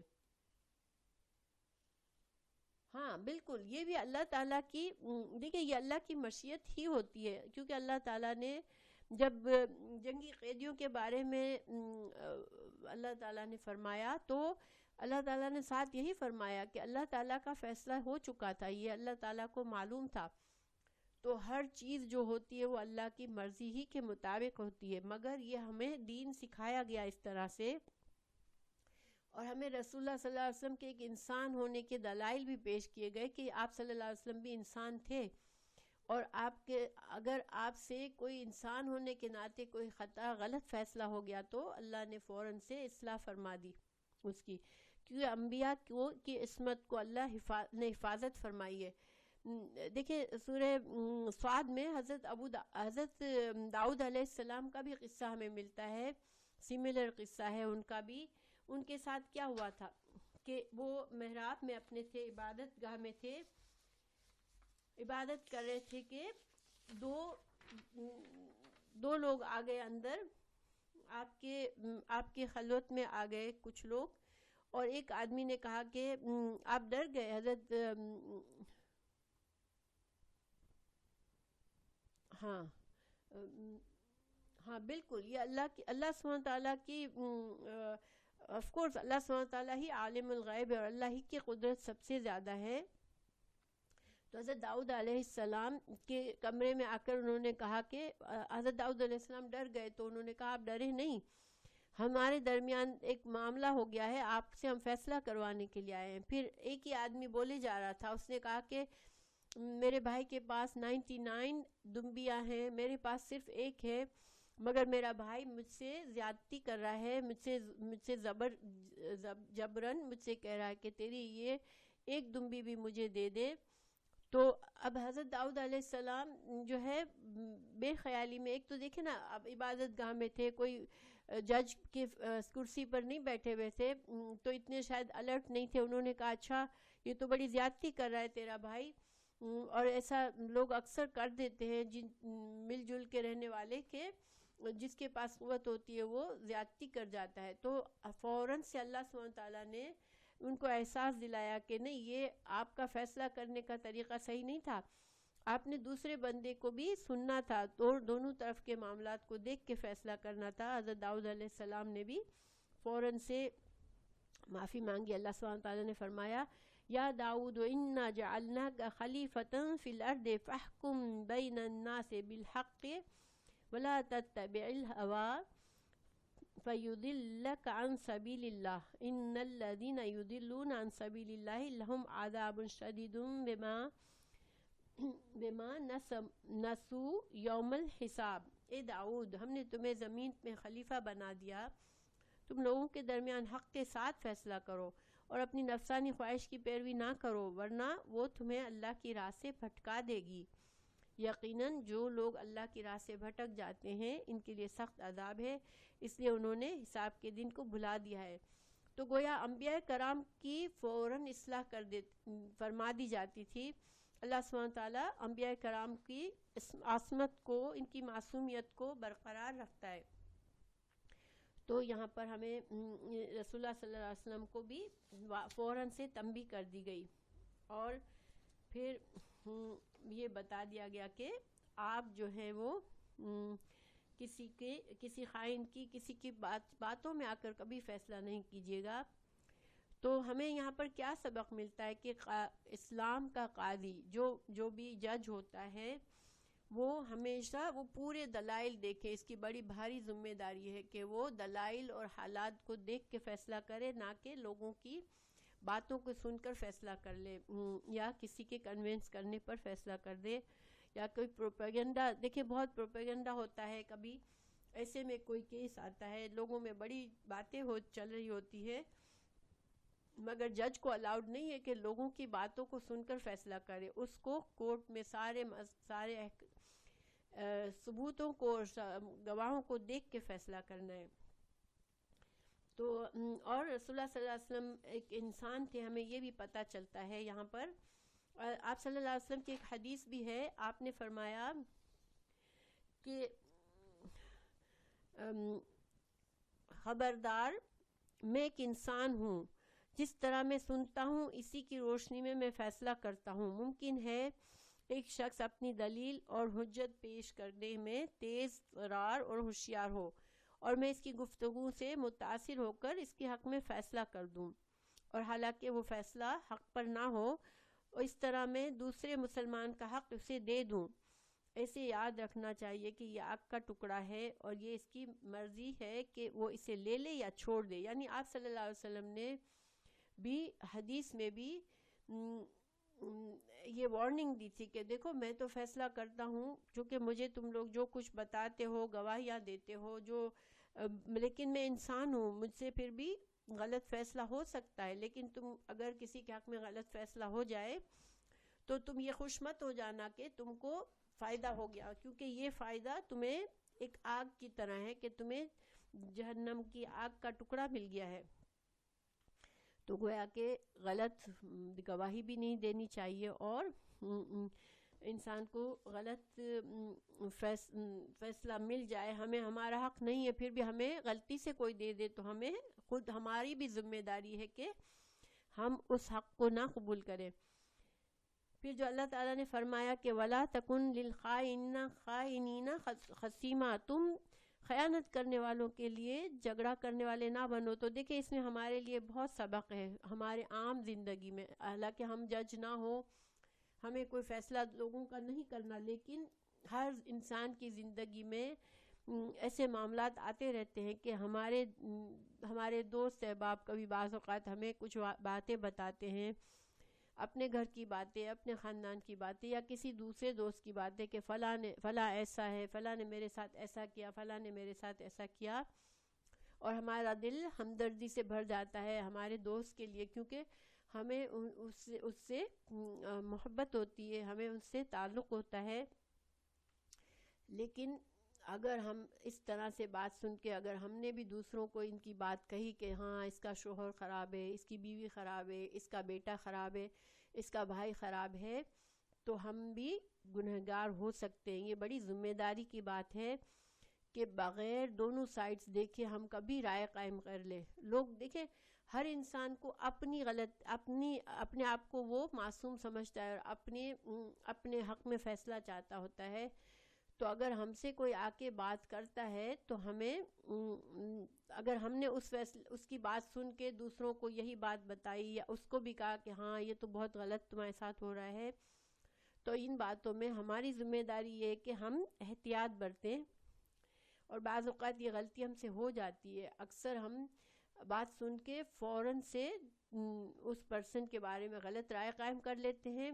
ہاں بالکل، یہ بھی اللہ تعالیٰ کی، دیکھیں یہ اللہ کی مشیت ہی ہوتی ہے، کیونکہ اللہ تعالیٰ نے جب جنگی قیدیوں کے بارے میں اللہ تعالیٰ نے فرمایا، تو اللہ تعالیٰ نے ساتھ یہی فرمایا کہ اللہ تعالیٰ کا فیصلہ ہو چکا تھا، یہ اللہ تعالیٰ کو معلوم تھا. تو ہر چیز جو ہوتی ہے وہ اللہ کی مرضی ہی کے مطابق ہوتی ہے، مگر یہ ہمیں دین سکھایا گیا اس طرح سے، اور ہمیں رسول اللہ صلی اللہ علیہ وسلم کے ایک انسان ہونے کے دلائل بھی پیش کیے گئے کہ آپ صلی اللہ علیہ وسلم بھی انسان تھے، اور اگر آپ سے کوئی انسان ہونے کے ناطے کوئی خطا غلط فیصلہ ہو گیا تو اللہ نے فوراً سے اصلاح فرما دی اس کی، کیونکہ انبیاء کی عصمت کو اللہ نے حفاظت فرمائی ہے. دیکھیں سورہ صاد میں حضرت داؤد علیہ السلام کا بھی قصہ ہمیں ملتا ہے، سملر قصہ ہے ان کا بھی. ان کے ساتھ کیا ہوا تھا کہ وہ محراب میں اپنے تھے، عبادت گاہ میں تھے، عبادت کر رہے تھے کہ دو لوگ آ گئے اندر، آپ کے خلوت میں آ گئے کچھ لوگ، اور ایک آدمی نے کہا کہ آپ ڈر گئے. حضرت ہاں بالکل، یہ اللہ سبحانہ تعالیٰ کی آف کورس اللہ سبحانہ تعالیٰ ہی عالم الغیب ہے، اور اللہ ہی کی قدرت سب سے زیادہ ہے. تو حضرت داؤد علیہ السلام کے کمرے میں آ کر انہوں نے کہا کہ حضرت داؤد علیہ السلام ڈر گئے، تو انہوں نے کہا آپ ڈرے نہیں، ہمارے درمیان ایک معاملہ ہو گیا ہے، آپ سے ہم فیصلہ کروانے کے لیے آئے ہیں. پھر ایک ہی آدمی بولے جا رہا تھا، اس نے کہا کہ میرے بھائی کے پاس 99 دمبیاں ہیں، میرے پاس صرف ایک ہے، مگر میرا بھائی مجھ سے زیادتی کر رہا ہے، مجھ سے جبرن مجھ سے کہہ رہا ہے کہ تیری یہ ایک دمبی بھی مجھے دے دے. تو اب حضرت داؤد علیہ السلام جو ہے بے خیالی میں، ایک تو دیکھیں نا، اب عبادت گاہ میں تھے، کوئی جج کے کرسی پر نہیں بیٹھے ہوئے تھے، تو اتنے شاید الرٹ نہیں تھے. انہوں نے کہا اچھا یہ تو بڑی زیادتی کر رہا ہے تیرا بھائی، اور ایسا لوگ اکثر کر دیتے ہیں مل جل کے رہنے والے، کہ جس کے پاس قوت ہوتی ہے وہ زیادتی کر جاتا ہے. تو فوراً سے اللہ سبحانہ تعالیٰ نے ان کو احساس دلایا کہ نہیں، یہ آپ کا فیصلہ کرنے کا طریقہ صحیح نہیں تھا، آپ نے دوسرے بندے کو بھی سننا تھا، تو دونوں طرف کے معاملات کو دیکھ کے فیصلہ کرنا تھا. حضرت داؤد علیہ السلام نے بھی فوراً سے معافی مانگی. اللہ سبحانہ تعالیٰ نے فرمایا یا داؤد انا جعلناک خلیفۃ فی الارض فاحکم بین الناس بالحق ولا تتبع الهوى فیضلک عن سبیل اللہ ان الذین یضلون عن سبیل اللہ لهم عذاب شدید بما نسوا یوم الحساب. اے داؤد ہم نے تمہیں زمین میں خلیفہ بنا دیا، تم لوگوں کے درمیان حق کے ساتھ فیصلہ کرو اور اپنی نفسانی خواہش کی پیروی نہ کرو، ورنہ وہ تمہیں اللہ کی راہ سے بھٹکا دے گی۔ یقیناً جو لوگ اللہ کی راہ سے بھٹک جاتے ہیں ان کے لیے سخت عذاب ہے، اس لیے انہوں نے حساب کے دن کو بھلا دیا ہے۔ تو گویا انبیاء کرام کی فوراً اصلاح فرما دی جاتی تھی۔ اللہ سبحانہ تعالیٰ انبیاء کرام کی عصمت کو، ان کی معصومیت کو برقرار رکھتا ہے۔ تو یہاں پر ہمیں رسول اللہ صلی اللہ علیہ وسلم کو بھی فوراً سے تنبیہ کر دی گئی، اور پھر یہ بتا دیا گیا کہ آپ جو ہے وہ کسی خائن کی، کسی کی باتوں میں آ کر کبھی فیصلہ نہیں کیجیے گا۔ تو ہمیں یہاں پر کیا سبق ملتا ہے کہ اسلام کا قاضی جو بھی جج ہوتا ہے وہ ہمیشہ وہ پورے دلائل دیکھے۔ اس کی بڑی بھاری ذمہ داری ہے کہ وہ دلائل اور حالات کو دیکھ کے فیصلہ کرے، نہ کہ لوگوں کی باتوں کو سن کر فیصلہ کر لے، یا کسی کے کنونس کرنے پر فیصلہ کر دے، یا کوئی پروپیگنڈا۔ دیکھیں بہت پروپیگنڈا ہوتا ہے، کبھی ایسے میں کوئی کیس آتا ہے، لوگوں میں بڑی باتیں چل رہی ہوتی ہے، مگر جج کو الاؤڈ نہیں ہے کہ لوگوں کی باتوں کو سن کر فیصلہ کرے۔ اس کو کورٹ میں سارے ثبوتوں کو، گواہوں کو دیکھ کے فیصلہ کرنا ہے۔ تو اور رسول اللہ صلی اللہ علیہ وسلم ایک انسان تھے، ہمیں یہ بھی پتہ چلتا ہے یہاں پر۔ آپ صلی اللہ علیہ وسلم کی ایک حدیث بھی ہے، آپ نے فرمایا کہ خبردار میں ایک انسان ہوں، جس طرح میں سنتا ہوں اسی کی روشنی میں میں فیصلہ کرتا ہوں۔ ممکن ہے ایک شخص اپنی دلیل اور حجت پیش کرنے میں تیز رار اور ہوشیار ہو، اور میں اس کی گفتگو سے متاثر ہو کر اس کے حق میں فیصلہ کر دوں، اور حالانکہ وہ فیصلہ حق پر نہ ہو، اور اس طرح میں دوسرے مسلمان کا حق اسے دے دوں۔ ایسے یاد رکھنا چاہیے کہ یہ آگ کا ٹکڑا ہے، اور یہ اس کی مرضی ہے کہ وہ اسے لے لے یا چھوڑ دے۔ یعنی آپ صلی اللہ علیہ وسلم نے بھی حدیث میں بھی یہ وارننگ دی تھی کہ دیکھو میں تو فیصلہ کرتا ہوں، چونکہ مجھے تم لوگ جو کچھ بتاتے ہو، گواہیاں دیتے ہو، لیکن میں انسان ہوں، مجھ سے پھر بھی غلط فیصلہ ہو سکتا ہے۔ لیکن تم اگر کسی کے حق میں غلط فیصلہ ہو جائے تو تم یہ خوش مت ہو جانا کہ تم کو فائدہ ہو گیا، کیونکہ یہ فائدہ تمہیں ایک آگ کی طرح ہے کہ تمہیں جہنم کی آگ کا ٹکڑا مل گیا ہے۔ تو گویا کہ غلط گواہی بھی نہیں دینی چاہیے، اور انسان کو غلط فیصلہ مل جائے، ہمیں ہمارا حق نہیں ہے، پھر بھی ہمیں غلطی سے کوئی دے دے تو ہمیں خود ہماری بھی ذمہ داری ہے کہ ہم اس حق کو نہ قبول کریں۔ پھر جو اللہ تعالیٰ نے فرمایا کہ وَلَا تَكُنْ لِلْخَائِنِينَ خَصِيمًا، تم خیانت کرنے والوں کے لیے جھگڑا کرنے والے نہ بنو۔ تو دیکھیں اس میں ہمارے لیے بہت سبق ہے ہمارے عام زندگی میں، حالانکہ ہم جج نہ ہو، ہمیں کوئی فیصلہ لوگوں کا نہیں کرنا، لیکن ہر انسان کی زندگی میں ایسے معاملات آتے رہتے ہیں کہ ہمارے دوست احباب کبھی بعض اوقات ہمیں کچھ باتیں بتاتے ہیں، اپنے گھر کی باتیں، اپنے خاندان کی باتیں، یا کسی دوسرے دوست کی باتیں کہ فلاں ایسا ہے، فلاں نے میرے ساتھ ایسا کیا، فلاں نے میرے ساتھ ایسا کیا، اور ہمارا دل ہمدردی سے بھر جاتا ہے ہمارے دوست کے لیے، کیونکہ ہمیں اس سے محبت ہوتی ہے، ہمیں اس سے تعلق ہوتا ہے۔ لیکن اگر ہم اس طرح سے بات سن کے اگر ہم نے بھی دوسروں کو ان کی بات کہی کہ ہاں اس کا شوہر خراب ہے، اس کی بیوی خراب ہے، اس کا بیٹا خراب ہے، اس کا بھائی خراب ہے، تو ہم بھی گنہگار ہو سکتے ہیں۔ یہ بڑی ذمہ داری کی بات ہے کہ بغیر دونوں سائڈز دیکھے ہم کبھی رائے قائم کر لیں۔ لوگ دیکھیں ہر انسان کو اپنے آپ کو وہ معصوم سمجھتا ہے، اور اپنے حق میں فیصلہ چاہتا ہوتا ہے۔ تو اگر ہم سے کوئی آ کے بات کرتا ہے تو ہمیں اگر ہم نے اس کی بات سن کے دوسروں کو یہی بات بتائی، یا اس کو بھی کہا کہ ہاں یہ تو بہت غلط تمہارے ساتھ ہو رہا ہے، تو ان باتوں میں ہماری ذمہ داری یہ ہے کہ ہم احتیاط برتیں۔ اور بعض اوقات یہ غلطی ہم سے ہو جاتی ہے، اکثر ہم بات سن کے فوراً سے اس پرسن کے بارے میں غلط رائے قائم کر لیتے ہیں،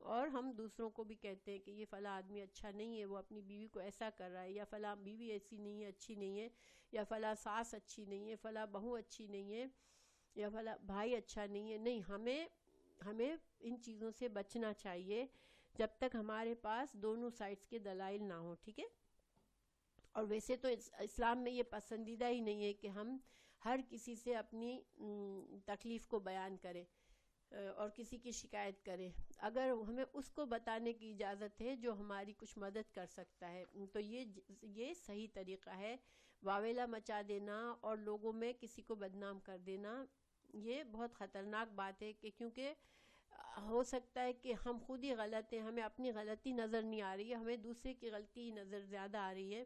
اور ہم دوسروں کو بھی کہتے ہیں کہ یہ فلاں آدمی اچھا نہیں ہے، وہ اپنی بیوی کو ایسا کر رہا ہے، یا فلاں بیوی ایسی نہیں ہے، اچھی نہیں ہے، یا فلاں ساس اچھی نہیں ہے، فلاں بہو اچھی نہیں ہے، یا فلاں بھائی اچھا نہیں ہے. نہیں، ہمیں ان چیزوں سے بچنا چاہیے جب تک ہمارے پاس دونوں سائڈز کے دلائل نہ ہوں. ٹھیک ہے. اور ویسے تو اسلام میں یہ پسندیدہ ہی نہیں ہے کہ ہم ہر کسی سے اپنی تکلیف کو بیان کریں اور کسی کی شکایت کریں. اگر ہمیں اس کو بتانے کی اجازت ہے جو ہماری کچھ مدد کر سکتا ہے تو یہ صحیح طریقہ ہے. واویلا مچا دینا اور لوگوں میں کسی کو بدنام کر دینا یہ بہت خطرناک بات ہے، کہ کیونکہ ہو سکتا ہے کہ ہم خود ہی غلط ہیں، ہمیں اپنی غلطی نظر نہیں آ رہی ہے، ہمیں دوسرے کی غلطی نظر زیادہ آ رہی ہے.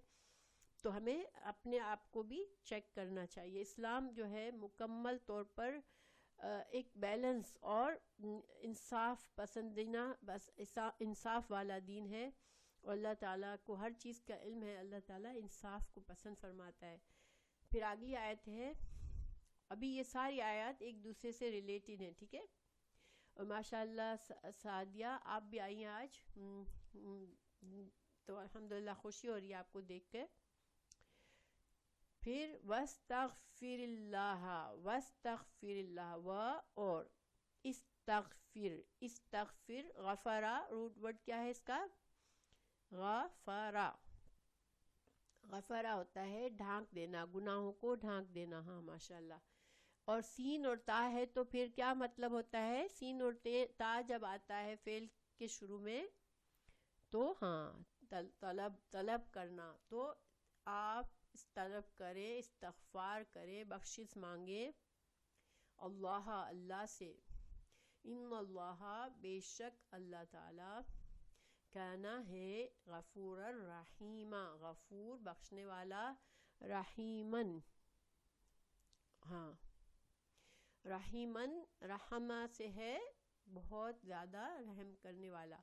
تو ہمیں اپنے آپ کو بھی چیک کرنا چاہیے. اسلام جو ہے مکمل طور پر ایک بیلنس اور انصاف پسندیدہ، بس انصاف والا دین ہے، اور اللہ تعالیٰ کو ہر چیز کا علم ہے. اللہ تعالیٰ انصاف کو پسند فرماتا ہے. پھر آگے آیت ہے، ابھی یہ ساری آیات ایک دوسرے سے ریلیٹڈ ہیں. ٹھیک ہے. اور ماشاء اللہ سعدیہ آپ بھی آئی ہیں آج، تو الحمدللہ خوشی ہو رہی ہے آپ کو دیکھ کے. پھر وَاسْتَغْفِرِ اللَّهَ، وَاسْتَغْفِرِ اللَّهَ، اور استغفر غفرا، روٹ ورڈ کیا ہے اس کا؟ غفرا. غفرا ہوتا ہے ڈھانک دینا، گناہوں کو ڈھانک دینا. ہاں ماشاءاللہ. اور سین اور تا ہے تو پھر کیا مطلب ہوتا ہے؟ سین اور تا جب آتا ہے فعل کے شروع میں تو ہاں طلب کرنا. تو آپ طلب کریں، استغفار کریں، بخشش مانگیں اللہ سے. ان اللہ، بے شک اللہ تعالی، کانا ہے غفور الرحیم، غفور بخشنے والا، رحیمن، ہاں رحیمن رحمہ سے ہے بہت زیادہ رحم کرنے والا.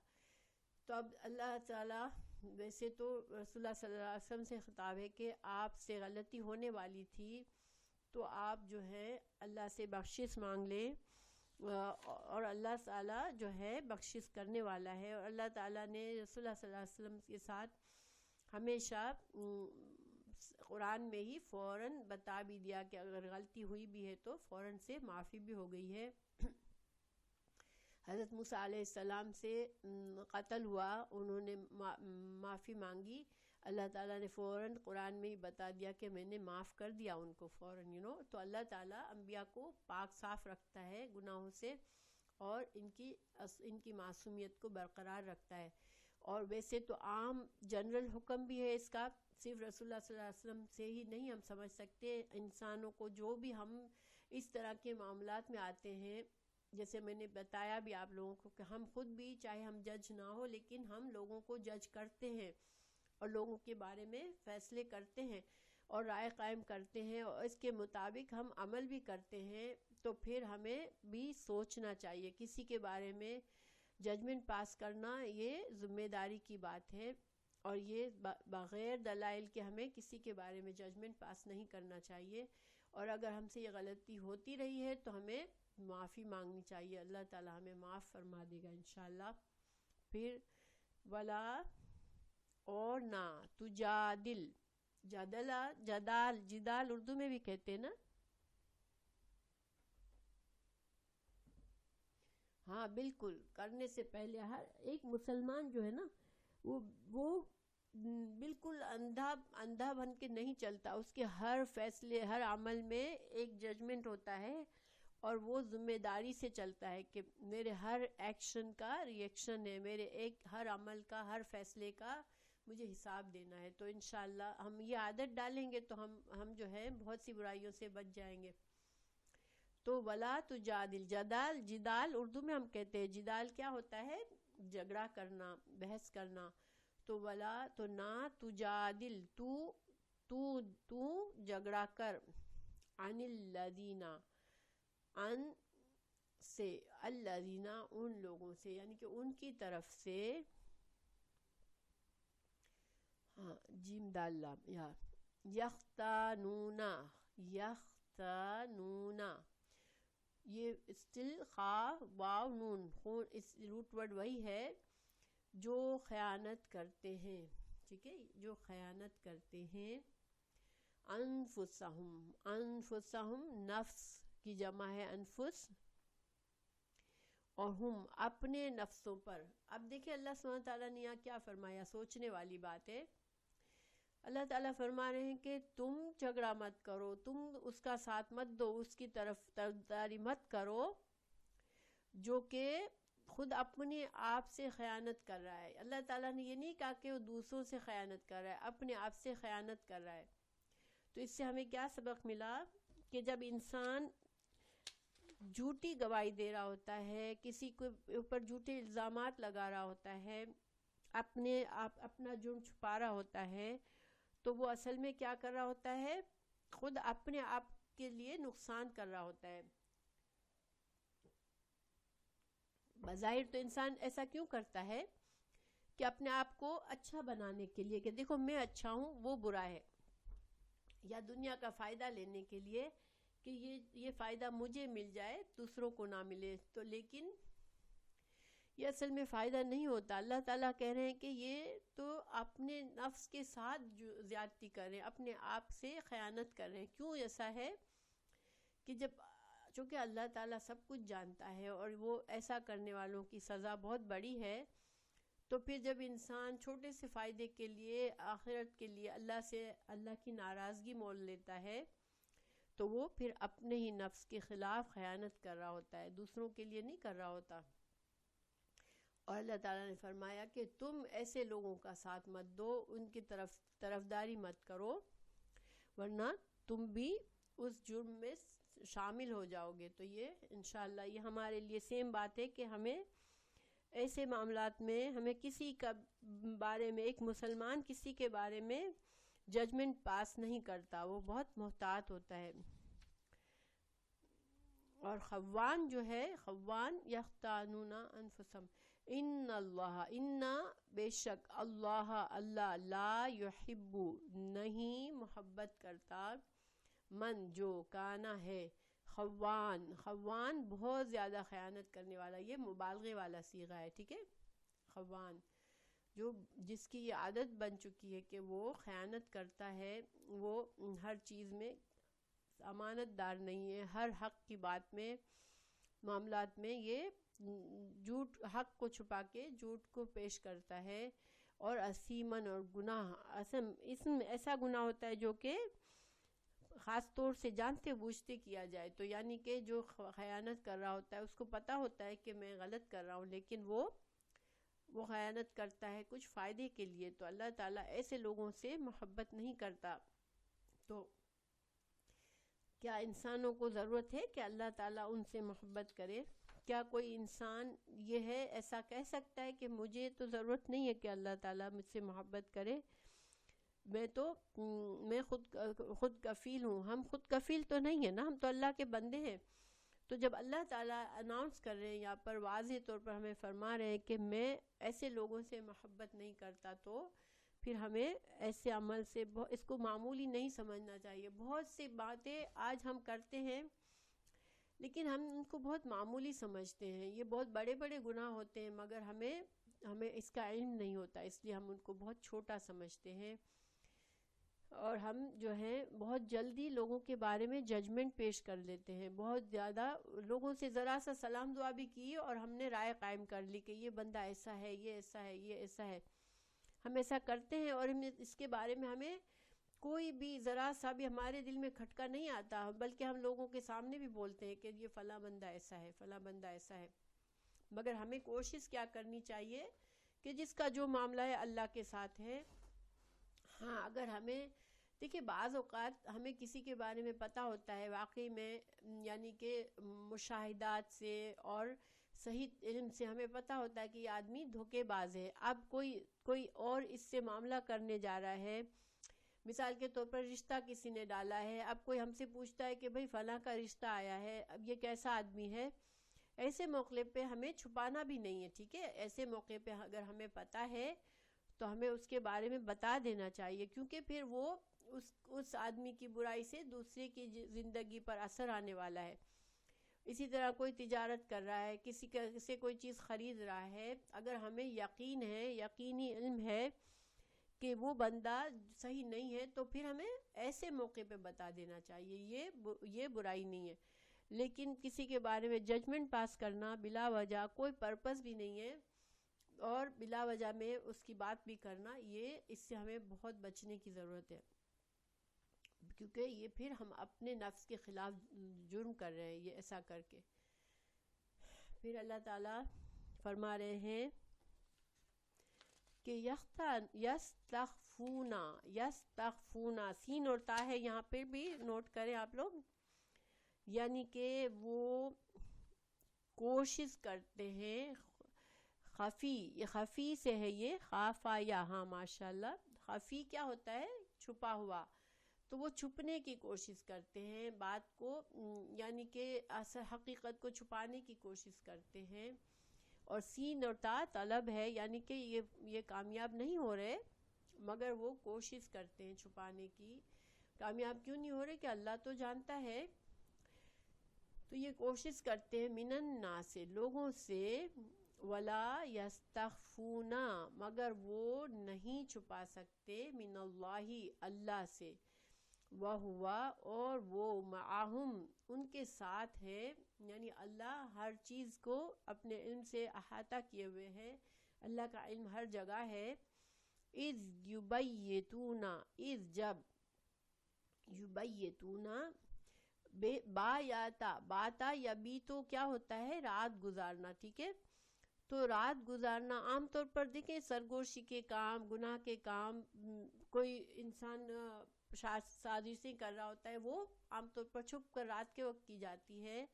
تو اب اللہ تعالیٰ، ویسے تو رسول اللہ صلی اللہ علیہ وسلم سے خطاب ہے کہ آپ سے غلطی ہونے والی تھی تو آپ جو ہے اللہ سے بخشش مانگ لیں، اور اللہ تعالیٰ جو ہے بخشش کرنے والا ہے. اور اللہ تعالیٰ نے رسول اللہ صلی اللہ علیہ وسلم کے ساتھ ہمیشہ قرآن میں ہی فوراً بتا بھی دیا کہ اگر غلطی ہوئی بھی ہے تو فوراً سے معافی بھی ہو گئی ہے. حضرت موسیٰ علیہ السلام سے قتل ہوا، انہوں نے معافی مانگی، اللہ تعالیٰ نے فوراً قرآن میں ہی بتا دیا کہ میں نے معاف کر دیا ان کو فوراً. تو اللہ تعالیٰ انبیاء کو پاک صاف رکھتا ہے گناہوں سے، اور ان کی معصومیت کو برقرار رکھتا ہے. اور ویسے تو عام جنرل حکم بھی ہے اس کا، صرف رسول اللہ صلی اللہ علیہ وسلم سے ہی نہیں ہم سمجھ سکتے. انسانوں کو جو بھی ہم اس طرح کے معاملات میں آتے ہیں، جیسے میں نے بتایا بھی آپ لوگوں کو کہ ہم خود بھی چاہے ہم جج نہ ہو لیکن ہم لوگوں کو جج کرتے ہیں اور لوگوں کے بارے میں فیصلے کرتے ہیں اور رائے قائم کرتے ہیں، اور اس کے مطابق ہم عمل بھی کرتے ہیں. تو پھر ہمیں بھی سوچنا چاہیے. کسی کے بارے میں ججمنٹ پاس کرنا یہ ذمہ داری کی بات ہے، اور یہ بغیر دلائل کے ہمیں کسی کے بارے میں ججمنٹ پاس نہیں کرنا چاہیے. اور اگر ہم سے یہ غلطی ہوتی رہی ہے تو ہمیں معافی مانگنی چاہیے. اللہ تعالیٰ ہمیں معاف فرما دے گا انشاءاللہ. پھر ولا، اور نہ، تجادل، جدال اردو میں بھی کہتے ہیں نا. ہاں بالکل، کرنے سے پہلے ہر ایک مسلمان جو ہے نا وہ بالکل اندھا بن کے نہیں چلتا. اس کے ہر فیصلے، ہر عمل میں ایک ججمنٹ ہوتا ہے، اور وہ ذمہ داری سے چلتا ہے کہ میرے ہر ایکشن کا ریئیکشن ہے، میرے ہر عمل کا، ہر فیصلے کا مجھے حساب دینا ہے. تو انشاءاللہ ہم یہ عادت ڈالیں گے تو ہم جو ہے بہت سی برائیوں سے بچ جائیں گے. تو ولا تجادل، جدال اردو میں ہم کہتے ہیں. جدال کیا ہوتا ہے؟ جھگڑا کرنا، بحث کرنا. تو ولا، تو نہ، تجادل، تو جھگڑا کر، عن الذین، ان سے، الذین ان لوگوں سے، یعنی کہ ان کی طرف سے، ہاں جیم دال لام، یا یختانون، یہ اسٹل خا واو نون خون، اس روٹ ورڈ وہی ہے جو خیانت کرتے ہیں، ٹھیک ہے، جو خیانت کرتے ہیں. انفسہم، انفسہم نفس کی جمع ہے انفس، اور ہم اپنے نفسوں پر. اب دیکھیں اللہ سبحانہ تعالیٰ نے یہاں کیا فرمایا، سوچنے والی بات ہے. اللہ تعالیٰ فرما رہے ہیں کہ تم جھگڑا مت کرو، تم اس کا ساتھ مت دو، اس کی طرف طرفداری مت کرو جو کہ خود اپنے آپ سے خیانت کر رہا ہے. اللہ تعالیٰ نے یہ نہیں کہا کہ وہ دوسروں سے خیانت کر رہا ہے، اپنے آپ سے خیانت کر رہا ہے. تو اس سے ہمیں کیا سبق ملا کہ جب انسان جھوٹی گواہی دے رہا ہوتا ہے، کسی کے اوپر جھوٹے الزامات لگا رہا ہوتا ہے، اپنے آپ اپنا جرم چھپا رہا ہوتا ہے، تو وہ اصل میں کیا کر رہا ہوتا ہے، خود اپنے آپ کے لیے نقصان کر رہا ہوتا ہے. بظاہر تو انسان ایسا کیوں کرتا ہے کہ اپنے آپ کو اچھا بنانے کے لیے، کہ دیکھو میں اچھا ہوں وہ برا ہے، یا دنیا کا فائدہ لینے کے لیے کہ یہ فائدہ مجھے مل جائے دوسروں کو نہ ملے. تو لیکن یہ اصل میں فائدہ نہیں ہوتا. اللہ تعالیٰ کہہ رہے ہیں کہ یہ تو اپنے نفس کے ساتھ زیادتی کر رہے ہیں، اپنے آپ سے خیانت کر رہے ہیں. کیوں ایسا ہے کہ جب چونکہ اللہ تعالیٰ سب کچھ جانتا ہے اور وہ ایسا کرنے والوں کی سزا بہت بڑی ہے، تو پھر جب انسان چھوٹے سے فائدے کے لیے آخرت کے لیے اللہ کی ناراضگی مول لیتا ہے، تو وہ پھر اپنے ہی نفس کے خلاف خیانت کر رہا ہوتا ہے، دوسروں کے لیے نہیں کر رہا ہوتا. اور اللہ تعالیٰ نے فرمایا کہ تم ایسے لوگوں کا ساتھ مت دو، ان کی طرفداری مت کرو، ورنہ تم بھی اس جرم میں شامل ہو جاؤ گے. تو یہ انشاءاللہ یہ ہمارے لیے سیم بات ہے کہ ہمیں ایسے معاملات میں ہمیں کسی کا بارے میں، ایک مسلمان کسی کے بارے میں ججمنٹ پاس نہیں کرتا، وہ بہت محتاط ہوتا ہے. اور خوان جو ہے، خوان یختانون انفسہم، ان اللہ، ان بے شک اللہ، اللہ لا یحب نہیں محبت کرتا، من جو کانا ہے خوان، خوان بہت زیادہ خیانت کرنے والا. یہ مبالغے والا صیغہ ہے، ٹھیک ہے. خوان جو جس کی یہ عادت بن چکی ہے کہ وہ خیانت کرتا ہے، وہ ہر چیز میں امانت دار نہیں ہے، ہر حق کی بات میں، معاملات میں یہ جھوٹ، حق کو چھپا کے جھوٹ کو پیش کرتا ہے. اور اسیمن، اور گناہ، اسم ایسا گناہ ہوتا ہے جو کہ خاص طور سے جانتے بوجھتے کیا جائے. تو یعنی کہ جو خیانت کر رہا ہوتا ہے اس کو پتہ ہوتا ہے کہ میں غلط کر رہا ہوں، لیکن وہ خیانت کرتا ہے کچھ فائدے کے لیے. تو اللہ تعالیٰ ایسے لوگوں سے محبت نہیں کرتا. تو کیا انسانوں کو ضرورت ہے کہ اللہ تعالیٰ ان سے محبت کرے؟ کیا کوئی انسان یہ ہے ایسا کہہ سکتا ہے کہ مجھے تو ضرورت نہیں ہے کہ اللہ تعالیٰ مجھ سے محبت کرے، میں خود کفیل ہوں؟ ہم خود کفیل تو نہیں ہے نا، ہم تو اللہ کے بندے ہیں. تو جب اللہ تعالیٰ اناؤنس کر رہے ہیں یہاں پر، واضح طور پر ہمیں فرما رہے ہیں کہ میں ایسے لوگوں سے محبت نہیں کرتا، تو پھر ہمیں ایسے عمل سے اس کو معمولی نہیں سمجھنا چاہیے. بہت سی باتیں آج ہم کرتے ہیں لیکن ہم ان کو بہت معمولی سمجھتے ہیں، یہ بہت بڑے بڑے گناہ ہوتے ہیں، مگر ہمیں اس کا علم نہیں ہوتا، اس لیے ہم ان کو بہت چھوٹا سمجھتے ہیں. اور ہم جو ہیں بہت جلدی لوگوں کے بارے میں ججمنٹ پیش کر لیتے ہیں. بہت زیادہ لوگوں سے ذرا سا سلام دعا بھی کی اور ہم نے رائے قائم کر لی کہ یہ بندہ ایسا ہے، یہ ایسا ہے، یہ ایسا ہے. ہم ایسا کرتے ہیں اور اس کے بارے میں ہمیں کوئی بھی ذرا سا بھی ہمارے دل میں کھٹکا نہیں آتا، بلکہ ہم لوگوں کے سامنے بھی بولتے ہیں کہ یہ فلاں بندہ ایسا ہے، فلاں بندہ ایسا ہے. مگر ہمیں کوشش کیا کرنی چاہیے کہ جس کا جو معاملہ ہے اللہ کے ساتھ ہے. ہاں اگر ہمیں دیکھیں بعض اوقات ہمیں کسی کے بارے میں پتہ ہوتا ہے واقعی میں، یعنی کہ مشاہدات سے اور صحیح علم سے ہمیں پتہ ہوتا ہے کہ یہ آدمی دھوکے باز ہے. اب کوئی اور اس سے معاملہ کرنے جا رہا ہے، مثال کے طور پر رشتہ کسی نے ڈالا ہے، اب کوئی ہم سے پوچھتا ہے کہ بھئی فلاں کا رشتہ آیا ہے، اب یہ کیسا آدمی ہے. ایسے موقع پہ ہمیں چھپانا بھی نہیں ہے، ٹھیک ہے. ایسے موقع پہ اگر ہمیں پتہ ہے تو ہمیں اس کے بارے میں بتا دینا چاہیے، کیونکہ پھر وہ اس آدمی کی برائی سے دوسرے کی زندگی پر اثر آنے والا ہے. اسی طرح کوئی تجارت کر رہا ہے، کسی سے کوئی چیز خرید رہا ہے، اگر ہمیں یقین ہے، یقینی علم ہے کہ وہ بندہ صحیح نہیں ہے، تو پھر ہمیں ایسے موقع پہ بتا دینا چاہیے، یہ برائی نہیں ہے۔ لیکن کسی کے بارے میں ججمنٹ پاس کرنا بلا وجہ، کوئی پرپس بھی نہیں ہے، اور بلا وجہ میں اس کی بات بھی کرنا، اس سے ہمیں بہت بچنے کی ضرورت ہے، کیونکہ یہ پھر ہم اپنے نفس کے خلاف جرم کر رہے ہیں یہ ایسا کر کے۔ پھر اللہ تعالیٰ فرما رہے ہیں کہ یستخفونا، سین اور تا ہے یہاں پہ بھی نوٹ کریں آپ لوگ، یعنی کہ وہ کوشش کرتے ہیں، خفی، یہ خفی سے ہے، یہ خافایا، ہاں ماشاءاللہ، خفی کیا ہوتا ہے؟ چھپا ہوا، تو وہ چھپنے کی کوشش کرتے ہیں بات کو، یعنی کہ اصل حقیقت کو چھپانے کی کوشش کرتے ہیں، اور سین اور تا طلب ہے، یعنی کہ یہ کامیاب نہیں ہو رہے، مگر وہ کوشش کرتے ہیں چھپانے کی۔ کامیاب کیوں نہیں ہو رہے؟ کہ اللہ تو جانتا ہے، تو یہ کوشش کرتے ہیں من الناس، لوگوں سے، ولا یستخفونا، مگر وہ نہیں چھپا سکتے، من اللہ، اللہ سے، وہوا، اور وہ، معہم، ان کے ساتھ ہے، یعنی اللہ ہر چیز کو اپنے علم سے احاطہ کیے ہوئے ہے، اللہ کا علم ہر جگہ ہے۔ اذ یبیتون، اذ جب، یبیتون، باتا یا بی تو کیا ہوتا ہے؟ رات گزارنا، ٹھیک ہے؟ تو رات گزارنا عام طور پر دیکھیں سرگوشی کے کام، گناہ کے کام، کوئی انسان سازشیں کر رہا ہوتا ہے، وہ عام طور پر چھپ کر رات کے وقت کی جاتی ہے،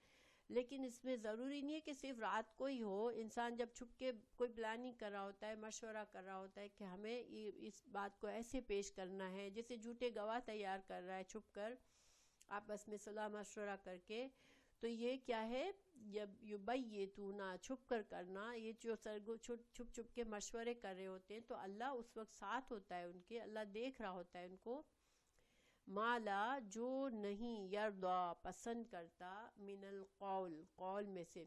لیکن اس میں ضروری نہیں ہے کہ صرف رات کو ہی ہو۔ انسان جب چھپ کے کوئی پلاننگ کر رہا ہوتا ہے، مشورہ کر رہا ہوتا ہے کہ ہمیں اس بات کو ایسے پیش کرنا ہے، جیسے جھوٹے گواہ تیار کر رہا ہے چھپ کر، آپس میں صلاح مشورہ کر کے، تو یہ کیا ہے؟ یبیتون، چھپ کر کرنا، یہ جو چھپ چھپ کے مشورے کر رہے ہوتے ہیں، تو اللہ اس وقت ساتھ ہوتا ہے ان کے، اللہ دیکھ رہا ہوتا ہے ان کو، مالا، جو نہیں، یرضا، پسند کرتا، من القول، قول میں سے،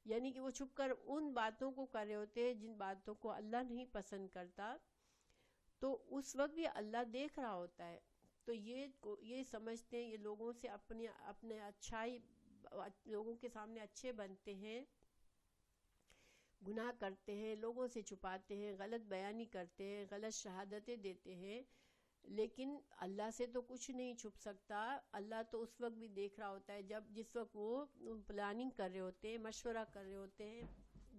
یعنی کہ وہ چھپ کر ان باتوں کو کر رہے ہوتے ہیں جن باتوں کو اللہ نہیں پسند کرتا، تو اس وقت بھی اللہ دیکھ رہا ہوتا ہے۔ تو یہ سمجھتے ہیں، یہ لوگوں سے اپنے اچھائی، لوگوں کے سامنے اچھے بنتے ہیں، گناہ کرتے ہیں، لوگوں سے چھپاتے ہیں، غلط بیانی کرتے ہیں، غلط شہادتیں دیتے ہیں، لیکن اللہ سے تو کچھ نہیں چھپ سکتا۔ اللہ تو اس وقت بھی دیکھ رہا ہوتا ہے جس وقت وہ پلاننگ کر رہے ہوتے ہیں، مشورہ کر رہے ہوتے ہیں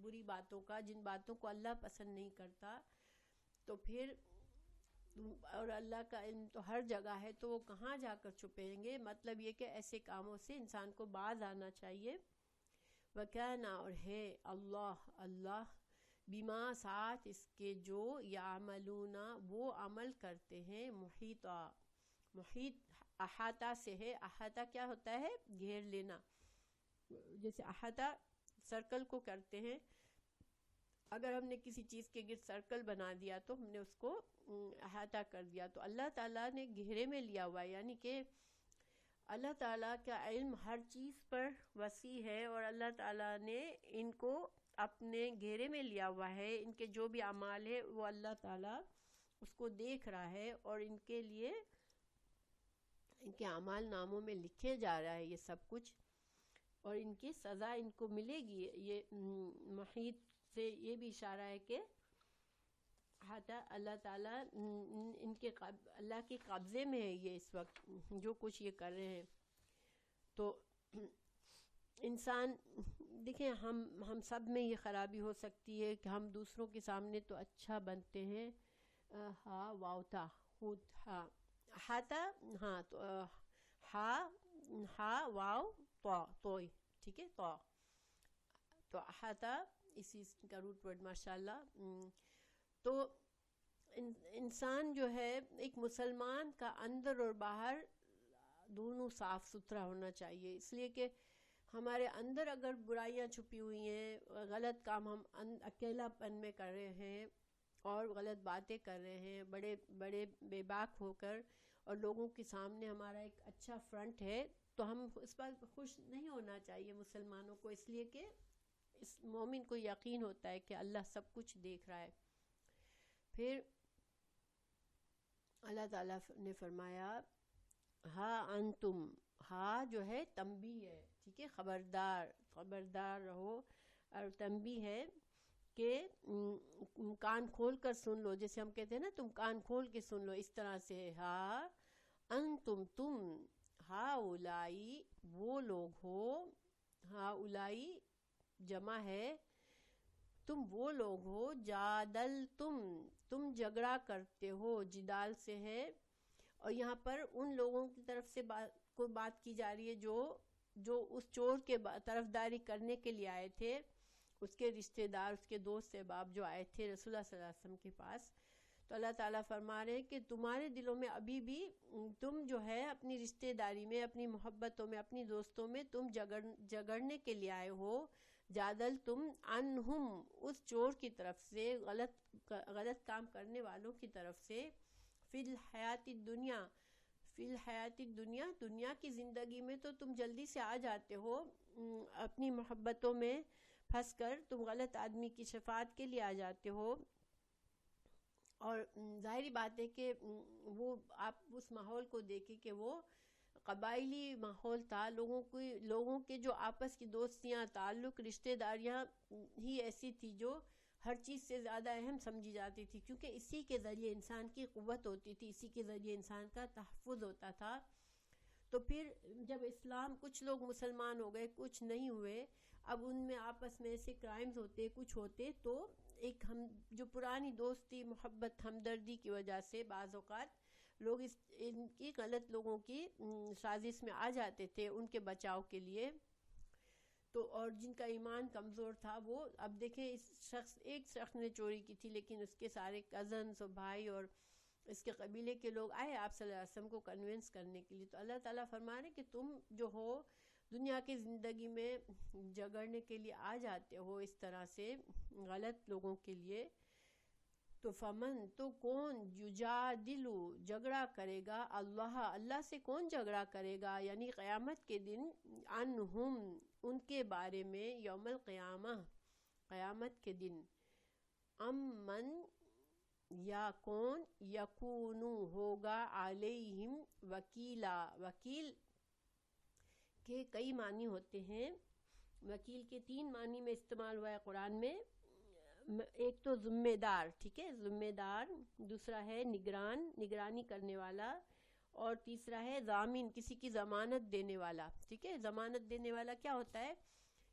بری باتوں کا، جن باتوں کو اللہ پسند نہیں کرتا، تو پھر، اور اللہ کا علم تو ہر جگہ ہے، تو وہ کہاں جا کر چھپیں گے؟ مطلب یہ کہ ایسے کاموں سے انسان کو باز آنا چاہیے۔ وَكَانَ، اور ہے، اللہ بما، ساتھ اس کے، جو یعملون، وہ عمل کرتے ہیں، محیطا، محیط احاطہ سے ہے، احاطہ کیا ہوتا ہے؟ گھیر لینا، جیسے احاطہ سرکل کو کرتے ہیں، اگر ہم نے کسی چیز کے گرد سرکل بنا دیا تو ہم نے اس کو احاطہ کر دیا، تو اللہ تعالیٰ نے گھیرے میں لیا ہوا ہے، یعنی کہ اللہ تعالیٰ کا علم ہر چیز پر وسیع ہے، اور اللہ تعالیٰ نے ان کو اپنے گھیرے میں لیا ہوا ہے، ان کے جو بھی اعمال ہے وہ اللہ تعالیٰ اس کو دیکھ رہا ہے، اور ان کے لیے ان کے اعمال ناموں میں لکھے جا رہا ہے یہ سب کچھ، اور ان کی سزا ان کو ملے گی۔ یہ محیط سے یہ بھی اشارہ ہے کہ اللہ تعالیٰ اللہ کے قبضے میں ہے یہ اس وقت جو کچھ یہ کر رہے ہیں۔ تو انسان دیکھیں، ہم سب میں یہ خرابی ہو سکتی ہے کہ ہم دوسروں کے سامنے تو اچھا بنتے ہیں، ہاں واو تھا خود، ہاں ہاتا، ہاں تو ہا واو توئی، ٹھیک ہے، تو ہاتا اسی کا روٹ ورڈ، ماشاءاللہ۔ تو انسان جو ہے، ایک مسلمان کا اندر اور باہر دونوں صاف ستھرا ہونا چاہیے، اس لیے کہ ہمارے اندر اگر برائیاں چھپی ہوئی ہیں، غلط کام ہم اکیلا پن میں کر رہے ہیں، اور غلط باتیں کر رہے ہیں بڑے بڑے بے باک ہو کر، اور لوگوں کے سامنے ہمارا ایک اچھا فرنٹ ہے، تو ہم اس بات پر خوش نہیں ہونا چاہیے مسلمانوں کو، اس لیے کہ اس مومن کو یقین ہوتا ہے کہ اللہ سب کچھ دیکھ رہا ہے۔ پھر اللہ تعالیٰ نے فرمایا ہاں انتم، ہاں جو ہے تنبیہ ہے، ٹھیک ہے، خبردار رہو، اور تنبیہ ہے کہ کان کھول کر سن لو، جیسے ہم کہتے ہیں نا تم کان کھول کے سن لو، اس طرح سے ہے ہاں انتم تم، ہاں اولائی وہ لوگ ہو، ہاں اولائی جمع ہے، تم وہ لوگ ہو، جادل تم جھگڑا کرتے ہو، جدال سے ہے، اور یہاں پر ان لوگوں کی طرف سے بات کی جا رہی ہے جو اس چور کے طرفداری کرنے کے لیے آئے تھے، اس کے رشتہ دار، اس کے دوست احباب جو آئے تھے رسول اللہ صلی اللہ علیہ وسلم کے پاس۔ تو اللہ تعالیٰ فرما رہے ہیں کہ تمہارے دلوں میں ابھی بھی تم جو ہے اپنی رشتہ داری میں، اپنی محبتوں میں، اپنی دوستوں میں تم جگڑنے کے لیے آئے ہو، جادل تم انہم اس چور کی طرف سے، غلط کام کرنے والوں کی طرف سے، فی الحیات الدنیا دنیا کی زندگی میں تو تم جلدی سے آ جاتے ہو، اپنی محبتوں میں پھنس کر تم غلط آدمی کی شفاعت کے لیے آ جاتے ہو، اور ظاہری بات ہے کہ وہ آپ اس ماحول کو دیکھیں کہ وہ قبائلی ماحول تھا، لوگوں کے جو آپس کی دوستیاں، تعلق، رشتہ داریاں ہی ایسی تھی جو ہر چیز سے زیادہ اہم سمجھی جاتی تھی، کیونکہ اسی کے ذریعے انسان کی قوت ہوتی تھی، اسی کے ذریعے انسان کا تحفظ ہوتا تھا۔ تو پھر جب اسلام، کچھ لوگ مسلمان ہو گئے، کچھ نہیں ہوئے، اب ان میں آپس میں ایسے کرائمز ہوتے، کچھ ہوتے، تو ایک ہم جو پرانی دوستی، محبت، ہمدردی کی وجہ سے بعض اوقات لوگ ان کی غلط لوگوں کی سازش میں آ جاتے تھے ان کے بچاؤ کے لیے۔ تو اور جن کا ایمان کمزور تھا وہ، اب دیکھیں ایک شخص نے چوری کی تھی، لیکن اس کے سارے کزنز اور بھائی اور اس کے قبیلے کے لوگ آئے آپ صلی اللہ علیہ وسلم کو کنونس کرنے کے لیے۔ تو اللہ تعالیٰ فرما رہے کہ تم جو ہو دنیا کی زندگی میں جگڑنے کے لیے آ جاتے ہو اس طرح سے غلط لوگوں کے لیے، تو فمن تو کون، یجادلو جھگڑا کرے گا، اللہ سے کون جھگڑا کرے گا، یعنی قیامت کے دن، عنہم ان کے بارے میں، یوم القیامہ قیامت کے دن، من یا کون، یکونو ہوگا، علیہم وکیلا، وکیل کے کئی معنی ہوتے ہیں، وکیل کے 3 معنی میں استعمال ہوا ہے قرآن میں، ایک تو ذمہ دار، ٹھیک ہے، ذمہ دار، دوسرا ہے نگرانی کرنے والا، اور تیسرا ہے ضامن، کسی کی ضمانت دینے والا، ٹھیک ہے۔ ضمانت دینے والا کیا ہوتا ہے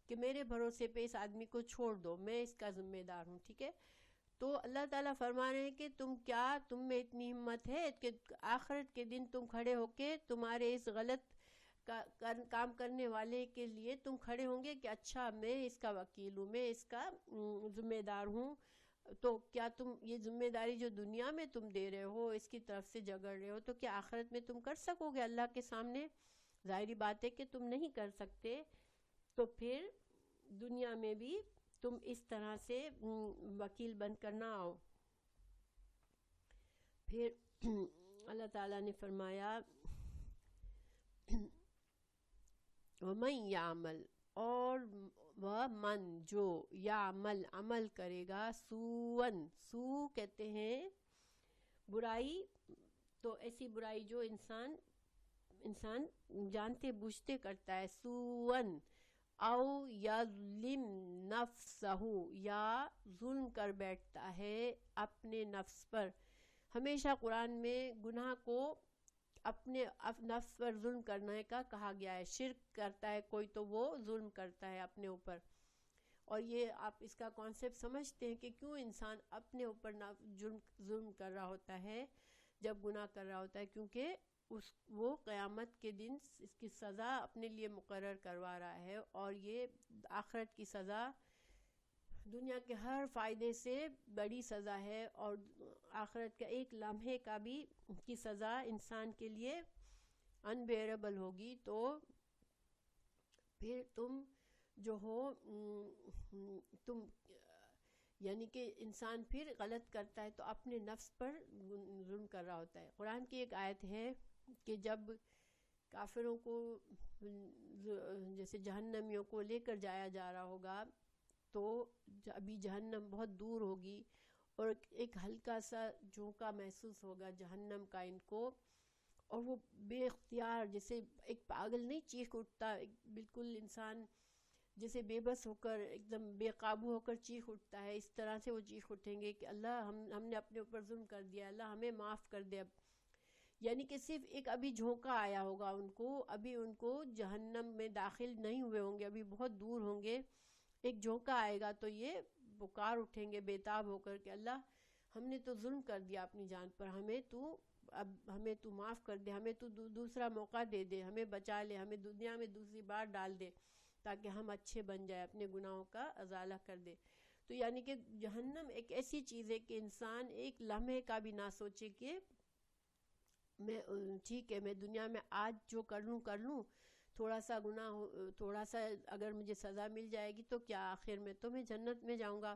کہ میرے بھروسے پہ اس آدمی کو چھوڑ دو، میں اس کا ذمہ دار ہوں، ٹھیک ہے۔ تو اللہ تعالیٰ فرما رہے ہیں کہ تم میں اتنی ہمت ہے کہ آخرت کے دن تم کھڑے ہو کے تمہارے اس غلط کام کرنے والے کے لیے تم کھڑے ہوں گے کہ اچھا میں اس کا وکیل ہوں، میں اس کا ذمہ دار ہوں، تو کیا تم یہ ذمہ داری جو دنیا میں تم دے رہے ہو، اس کی طرف سے جگڑ رہے ہو، تو کیا آخرت میں تم کر سکو گے اللہ کے سامنے؟ ظاہری بات ہے کہ تم نہیں کر سکتے، تو پھر دنیا میں بھی تم اس طرح سے وکیل بن کر نہ آؤ۔ پھر اللہ تعالیٰ نے فرمایا وَمَن يَعْمَلْ، اور وہ من جو، یعمل عمل کرے گا، سو کہتے ہیں برائی، تو ایسی برائی جو انسان جانتے بوجھتے کرتا ہے، سوًا او یظلم نفسہ، یا ظلم کر بیٹھتا ہے اپنے نفس پر۔ ہمیشہ قرآن میں گناہ کو اپنے نفس پر ظلم کرنے کا کہا گیا ہے، شرک کرتا ہے کوئی تو وہ ظلم کرتا ہے اپنے اوپر، اور یہ آپ اس کا کانسیپٹ سمجھتے ہیں کہ کیوں انسان اپنے اوپر ظلم کر رہا ہوتا ہے جب گناہ کر رہا ہوتا ہے، کیونکہ وہ قیامت کے دن اس کی سزا اپنے لیے مقرر کروا رہا ہے، اور یہ آخرت کی سزا دنیا کے ہر فائدے سے بڑی سزا ہے، اور آخرت کا ایک لمحے کا بھی کی سزا انسان کے لیے انبیئربل ہوگی۔ تو پھر تم جو ہو یعنی کہ انسان پھر غلط کرتا ہے تو اپنے نفس پر ظلم کر رہا ہوتا ہے۔ قرآن کی ایک آیت ہے کہ جب کافروں کو جیسے جہنمیوں کو لے کر جایا جا رہا ہوگا تو ابھی جہنم بہت دور ہوگی اور ایک ہلکا سا جھونکا محسوس ہوگا جہنم کا ان کو، اور وہ بے اختیار جیسے ایک پاگل نہیں چیخ اٹھتا، ایک بالکل انسان جیسے بے بس ہو کر ایک دم بے قابو ہو کر چیخ اٹھتا ہے، اس طرح سے وہ چیخ اٹھیں گے کہ اللہ ہم نے اپنے اوپر ظلم کر دیا، اللہ ہمیں معاف کر دے اب. یعنی کہ صرف ایک ابھی جھونکا آیا ہوگا ان کو، ابھی ان کو جہنم میں داخل نہیں ہوئے ہوں گے، ابھی بہت دور ہوں گے، ایک جھونکا آئے گا تو یہ پکار اٹھیں گے بےتاب ہو کر کہ اللہ ہم نے تو ظلم کر دیا اپنی جان پر، ہمیں تو معاف کر دے، ہمیں تو دوسرا موقع دے دے، ہمیں بچا لے، ہمیں دنیا میں دوسری بار ڈال دے تاکہ ہم اچھے بن جائے، اپنے گناہوں کا ازالہ کر دے. تو یعنی کہ جہنم ایک ایسی چیز ہے کہ انسان ایک لمحے کا بھی نہ سوچے کہ میں ٹھیک ہے میں دنیا میں آج جو کر لوں تھوڑا سا گناہ تھوڑا سا اگر مجھے سزا مل جائے گی تو کیا، آخر میں تو میں جنت میں جاؤں گا.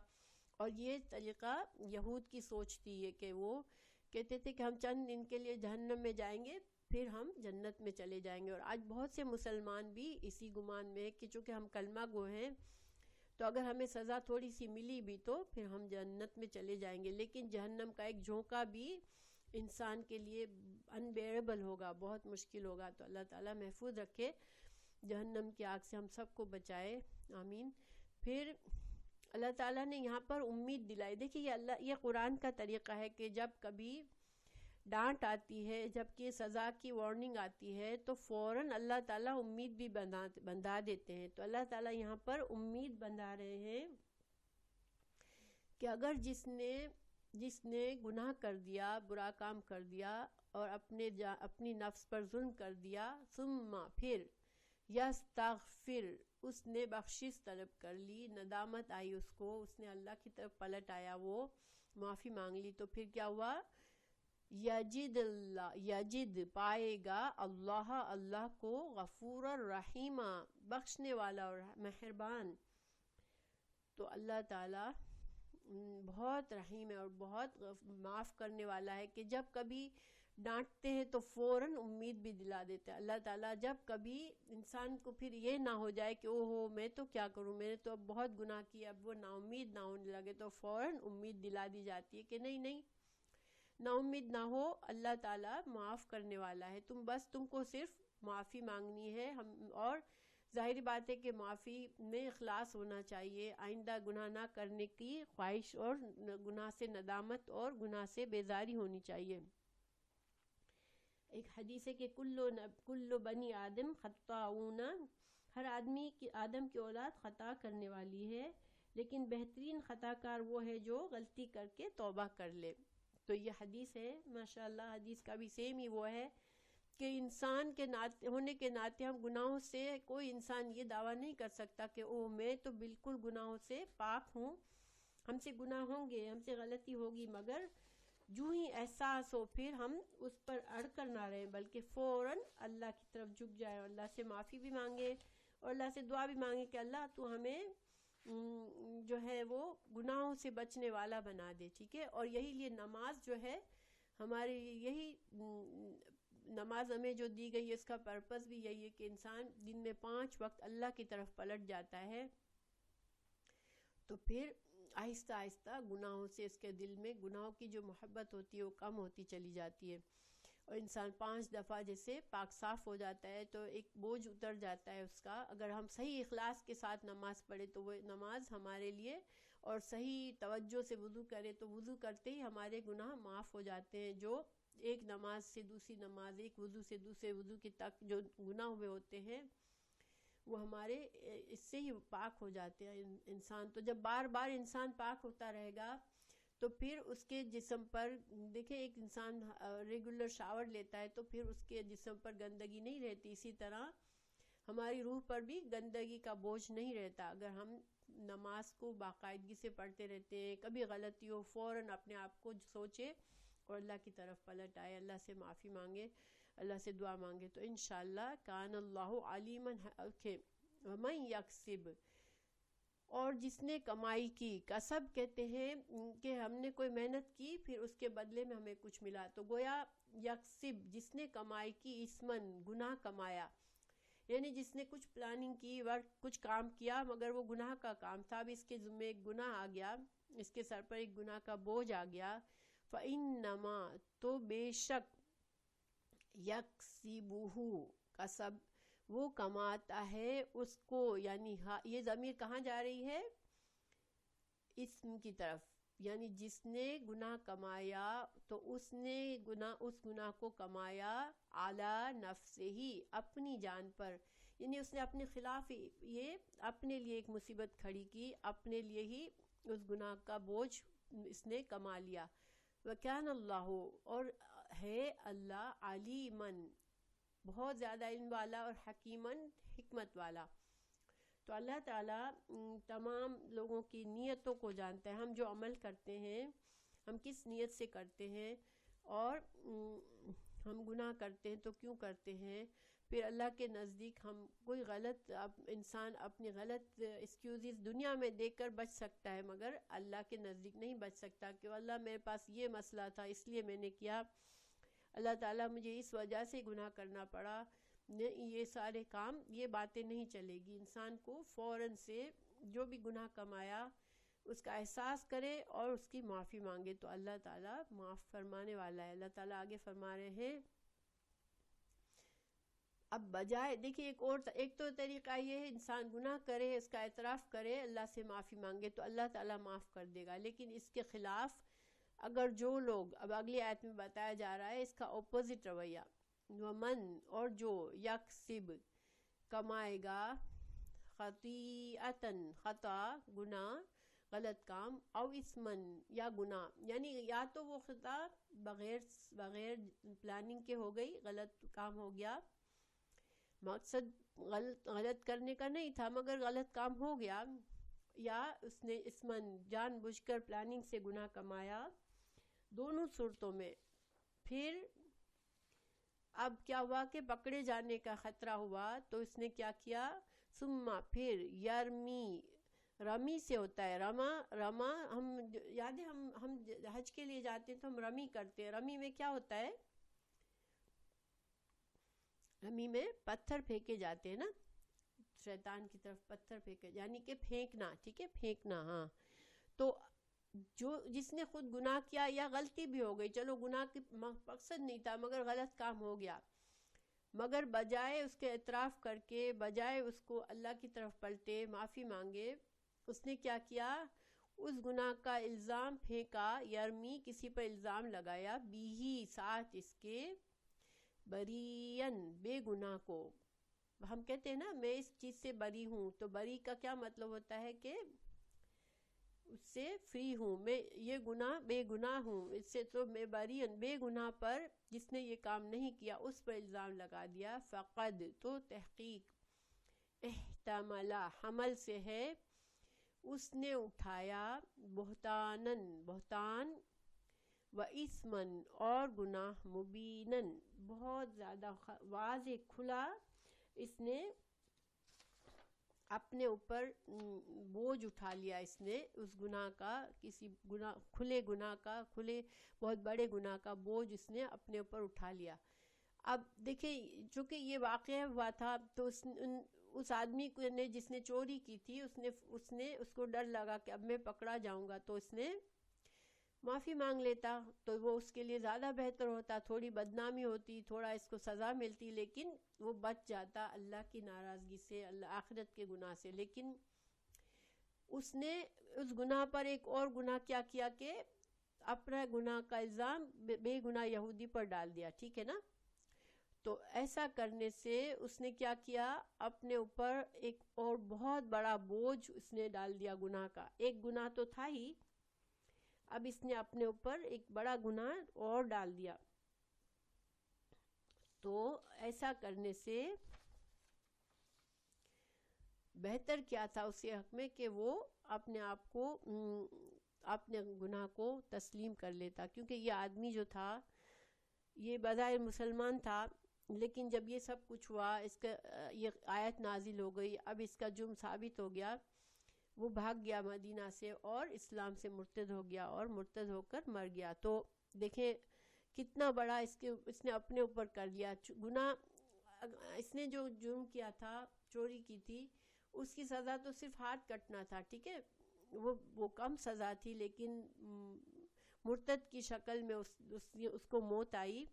اور یہ طریقہ یہود کی سوچ تھی یہ کہ وہ کہتے تھے کہ ہم چند دن کے لیے جہنم میں جائیں گے پھر ہم جنت میں چلے جائیں گے. اور آج بہت سے مسلمان بھی اسی گمان میں ہے کہ چونکہ ہم کلمہ گو ہیں تو اگر ہمیں سزا تھوڑی سی ملی بھی تو پھر ہم جنت میں چلے جائیں گے، لیکن جہنم کا ایک جھونکا بھی انسان کے لیے انبیئربل ہوگا، بہت مشکل ہوگا. تو اللہ تعالیٰ محفوظ رکھے، جہنم کی آگ سے ہم سب کو بچائے، آمین. پھر اللہ تعالیٰ نے یہاں پر امید دلائی. دیکھیے یہ قرآن کا طریقہ ہے کہ جب کبھی ڈانٹ آتی ہے، جب کہ سزا کی وارننگ آتی ہے تو فوراً اللہ تعالیٰ امید بھی بندھا دیتے ہیں. تو اللہ تعالیٰ یہاں پر امید بندھا رہے ہیں کہ اگر جس نے گناہ کر دیا، برا کام کر دیا اور اپنی نفس پر ظلم کر دیا، ثم پھر یستغفر اس نے بخشش طلب کر لی، ندامت آئی اس کو، اس نے اللہ کی طرف پلٹ آیا، وہ معافی مانگ لی، تو پھر کیا ہوا؟ یجد پائے گا اللہ کو غفور الرحیم بخشنے والا اور مہربان. تو اللہ تعالیٰ بہت رحیم ہے اور بہت معاف کرنے والا ہے کہ جب کبھی ڈانٹتے ہیں تو فوراً امید بھی دلا دیتے ہیں. اللہ تعالیٰ جب کبھی انسان کو پھر یہ نہ ہو جائے کہ اوہو میں تو کیا کروں، میں نے تو اب بہت گناہ کیا، اب وہ نا امید نہ ہونے لگے تو فوراً امید دلا دی جاتی ہے کہ نہیں نا امید نہ ہو، اللہ تعالیٰ معاف کرنے والا ہے، تم کو صرف معافی مانگنی ہے. اور ظاہری بات ہے کہ معافی میں اخلاص ہونا چاہیے، آئندہ گناہ نہ کرنے کی خواہش اور گناہ سے ندامت اور گناہ سے بیزاری ہونی چاہیے. ایک حدیث ہے کہ کل بنی آدم خطاؤون، ہر آدم کی اولاد خطا کرنے والی ہے، لیکن بہترین خطا کار وہ ہے جو غلطی کر کے توبہ کر لے. تو یہ حدیث ہے ماشاءاللہ، حدیث کا بھی سیم ہی وہ ہے کہ انسان کے ہونے کے ناطے ہم گناہوں سے، کوئی انسان یہ دعویٰ نہیں کر سکتا کہ میں تو بالکل گناہوں سے پاک ہوں، ہم سے گناہ ہوں گے، ہم سے غلطی ہوگی، مگر جو ہی احساس ہو پھر ہم اس پر اڑ کر نہ رہیں بلکہ فوراً اللہ کی طرف جھک جائے اور اللہ سے معافی بھی مانگے اور اللہ سے دعا بھی مانگے کہ اللہ تو ہمیں جو ہے وہ گناہوں سے بچنے والا بنا دے. ٹھیک ہے، اور یہی لیے نماز جو ہے ہماری، یہی نماز ہمیں جو دی گئی ہے اس کا پرپس بھی یہی ہے کہ انسان دن میں 5 وقت اللہ کی طرف پلٹ جاتا ہے تو پھر آہستہ آہستہ گناہوں سے اس کے دل میں گناہوں کی جو محبت ہوتی ہے وہ کم ہوتی چلی جاتی ہے، اور انسان 5 دفعہ جیسے پاک صاف ہو جاتا ہے تو ایک بوجھ اتر جاتا ہے اس کا. اگر ہم صحیح اخلاص کے ساتھ نماز پڑھیں تو وہ نماز ہمارے لیے، اور صحیح توجہ سے وضو کرے تو وضو کرتے ہی ہمارے گناہ معاف ہو جاتے ہیں. جو ایک نماز سے دوسری نماز، ایک وضو سے دوسرے وضو کی تک جو گناہ ہوئے ہوتے ہیں وہ ہمارے اس سے ہی پاک ہو جاتے ہیں انسان. تو جب بار بار انسان پاک ہوتا رہے گا تو پھر اس کے جسم پر، دیکھیں ایک انسان ریگولر شاور لیتا ہے تو پھر اس کے جسم پر گندگی نہیں رہتی، اسی طرح ہماری روح پر بھی گندگی کا بوجھ نہیں رہتا. اگر ہم نماز کو باقاعدگی سے پڑھتے رہتے ہیں، کبھی غلطی ہو فوراً اپنے آپ کو سوچے اور اللہ کی طرف پلٹ آئے، اللہ سے معافی مانگے، اللہ سے دعا مانگے، تو انشاءاللہ کان اللہ علیما ومن یکسب اور جس نے کمائی کی، کسب کہتے ہیں کہ ہم نے کوئی محنت کی پھر اس کے بدلے میں ہمیں کچھ ملا، تو گویا یکسب جس نے کمائی کی، اسمن گناہ کمایا، یعنی جس نے کچھ پلاننگ کی، کچھ کام کیا مگر وہ گناہ کا کام تھا، اب اس کے ذمہ ایک گناہ آ گیا، اس کے سر پر ایک گناہ کا بوجھ آ گیا، فَإِنَّمَا تو بے شک یکسبہ کسب وہ کماتا ہے اس کو، یعنی یہ ضمیر کہاں جا رہی ہے؟ اسم کی طرف، یعنی جس نے گناہ کمایا تو اس گناہ کو کمایا اعلی نفسہ ہی اپنی جان پر، یعنی اس نے اپنے خلاف یہ اپنے لیے ایک مصیبت کھڑی کی، اپنے لیے ہی اس گناہ کا بوجھ اس نے کما لیا۔ وَكَانَ اللَّهُ اور ہے اللہ علیمًا بہت زیادہ علم والا، اور حکیمًا حکمت والا، تو اللہ تعالیٰ تمام لوگوں کی نیتوں کو جانتا ہے، ہم جو عمل کرتے ہیں ہم کس نیت سے کرتے ہیں، اور ہم گناہ کرتے ہیں تو کیوں کرتے ہیں، پھر اللہ کے نزدیک ہم کوئی غلط انسان اپنی غلط ایکسکیوزز دنیا میں دے کر بچ سکتا ہے، مگر اللہ کے نزدیک نہیں بچ سکتا کہ اللہ میرے پاس یہ مسئلہ تھا اس لیے میں نے کیا، اللہ تعالیٰ مجھے اس وجہ سے گناہ کرنا پڑا، یہ سارے کام، یہ باتیں نہیں چلے گی۔ انسان کو فوراً سے جو بھی گناہ کمایا اس کا احساس کرے اور اس کی معافی مانگے، تو اللہ تعالیٰ معاف فرمانے والا ہے۔ اللہ تعالیٰ آگے فرما رہے ہیں، اب بجائے دیکھیے ایک تو طریقہ یہ ہے انسان گناہ کرے، اس کا اعتراف کرے، اللہ سے معافی مانگے تو اللہ تعالیٰ معاف کر دے گا، لیکن اس کے خلاف اگر جو لوگ، اب اگلی آیت میں بتایا جا رہا ہے اس کا اپوزٹ رویہ، ومن اور جو یکسب کمائے گا، خطیئتن خطا گناہ غلط کام، او اسمن یا گناہ، یعنی یا تو وہ خطا بغیر پلاننگ کے ہو گئی، غلط کام ہو گیا، مقصد غلط کرنے کا نہیں تھا مگر غلط کام ہو گیا، یا اس نے اسمن جان بوجھ کر پلاننگ سے گناہ کمایا، دونوں صورتوں میں پھر اب کیا ہوا کہ پکڑے جانے کا خطرہ ہوا، تو اس نے کیا کیا، ثم پھر رمی سے ہوتا ہے، رما ہم یاد ہے ہم حج کے لیے جاتے ہیں تو ہم رمی کرتے ہیں، رمی میں کیا ہوتا ہے، رمی میں پتھر پھینکے جاتے ہیں نا، شیطان کی طرف پتھر پھینکے، یعنی کہ پھینکنا، ٹھیک ہے، پھینکنا، ہاں، تو جس نے خود گناہ کیا یا غلطی بھی ہو گئی، چلو گناہ کی مقصد نہیں تھا مگر غلط کام ہو گیا، مگر بجائے اس کے اعتراف کر کے، بجائے اس کو اللہ کی طرف پلٹے معافی مانگے، اس نے کیا کیا، اس گناہ کا الزام پھینکا، یرمی کسی پر الزام لگایا، بیہی ساتھ اس کے، بریئن بے گناہ کو، ہم کہتے ہیں نا میں اس چیز سے بری ہوں، تو بری کا کیا مطلب ہوتا ہے کہ اس سے فری ہوں، میں یہ گناہ بے گناہ ہوں، اس سے تو میں بری بے گناہ پر جس نے یہ کام نہیں کیا اس پر الزام لگا دیا، فقد تو تحقیق، احتمل حمل سے ہے، اس نے اٹھایا، بہتان و اسمن اور گناہ، مبینن بہت زیادہ واضح کھلا، اس نے اپنے اوپر بوجھ اٹھا لیا، اس نے اس گناہ کا، کسی کھلے بہت بڑے گناہ کا بوجھ اس نے اپنے اوپر اٹھا لیا۔ اب دیکھیں چونکہ یہ واقعہ ہوا تھا تو اس آدمی نے جس نے چوری کی تھی، اس کو ڈر لگا کہ اب میں پکڑا جاؤں گا، تو اس نے معافی مانگ لیتا تو وہ اس کے لیے زیادہ بہتر ہوتا، تھوڑی بدنامی ہوتی، تھوڑا اس کو سزا ملتی، لیکن وہ بچ جاتا اللہ کی ناراضگی سے، اللہ آخرت کے گناہ سے، لیکن اس نے اس گناہ پر ایک اور گناہ کیا کہ اپنا گناہ کا الزام بے گناہ یہودی پر ڈال دیا، ٹھیک ہے نا، تو ایسا کرنے سے اس نے کیا کیا، اپنے اوپر ایک اور بہت بڑا بوجھ اس نے ڈال دیا گناہ کا، ایک گناہ تو تھا ہی، اب اس نے اپنے اوپر ایک بڑا گناہ اور ڈال دیا، تو ایسا کرنے سے بہتر کیا تھا اس کے حق میں کہ وہ اپنے آپ کو اپنے گناہ کو تسلیم کر لیتا، کیونکہ یہ آدمی جو تھا یہ بظاہر مسلمان تھا، لیکن جب یہ سب کچھ ہوا، اس کا یہ آیت نازل ہو گئی، اب اس کا جرم ثابت ہو گیا، وہ بھاگ گیا مدینہ سے اور اسلام سے مرتد ہو گیا اور مرتد ہو کر مر گیا. تو دیکھیں کتنا بڑا اس نے اپنے اوپر کر لیا گناہ. اس نے جو جرم کیا تھا، چوری کی تھی، اس کی سزا تو صرف ہاتھ کٹنا تھا، ٹھیک ہے، وہ کم سزا تھی، لیکن مرتد کی شکل میں اس کو موت آئی.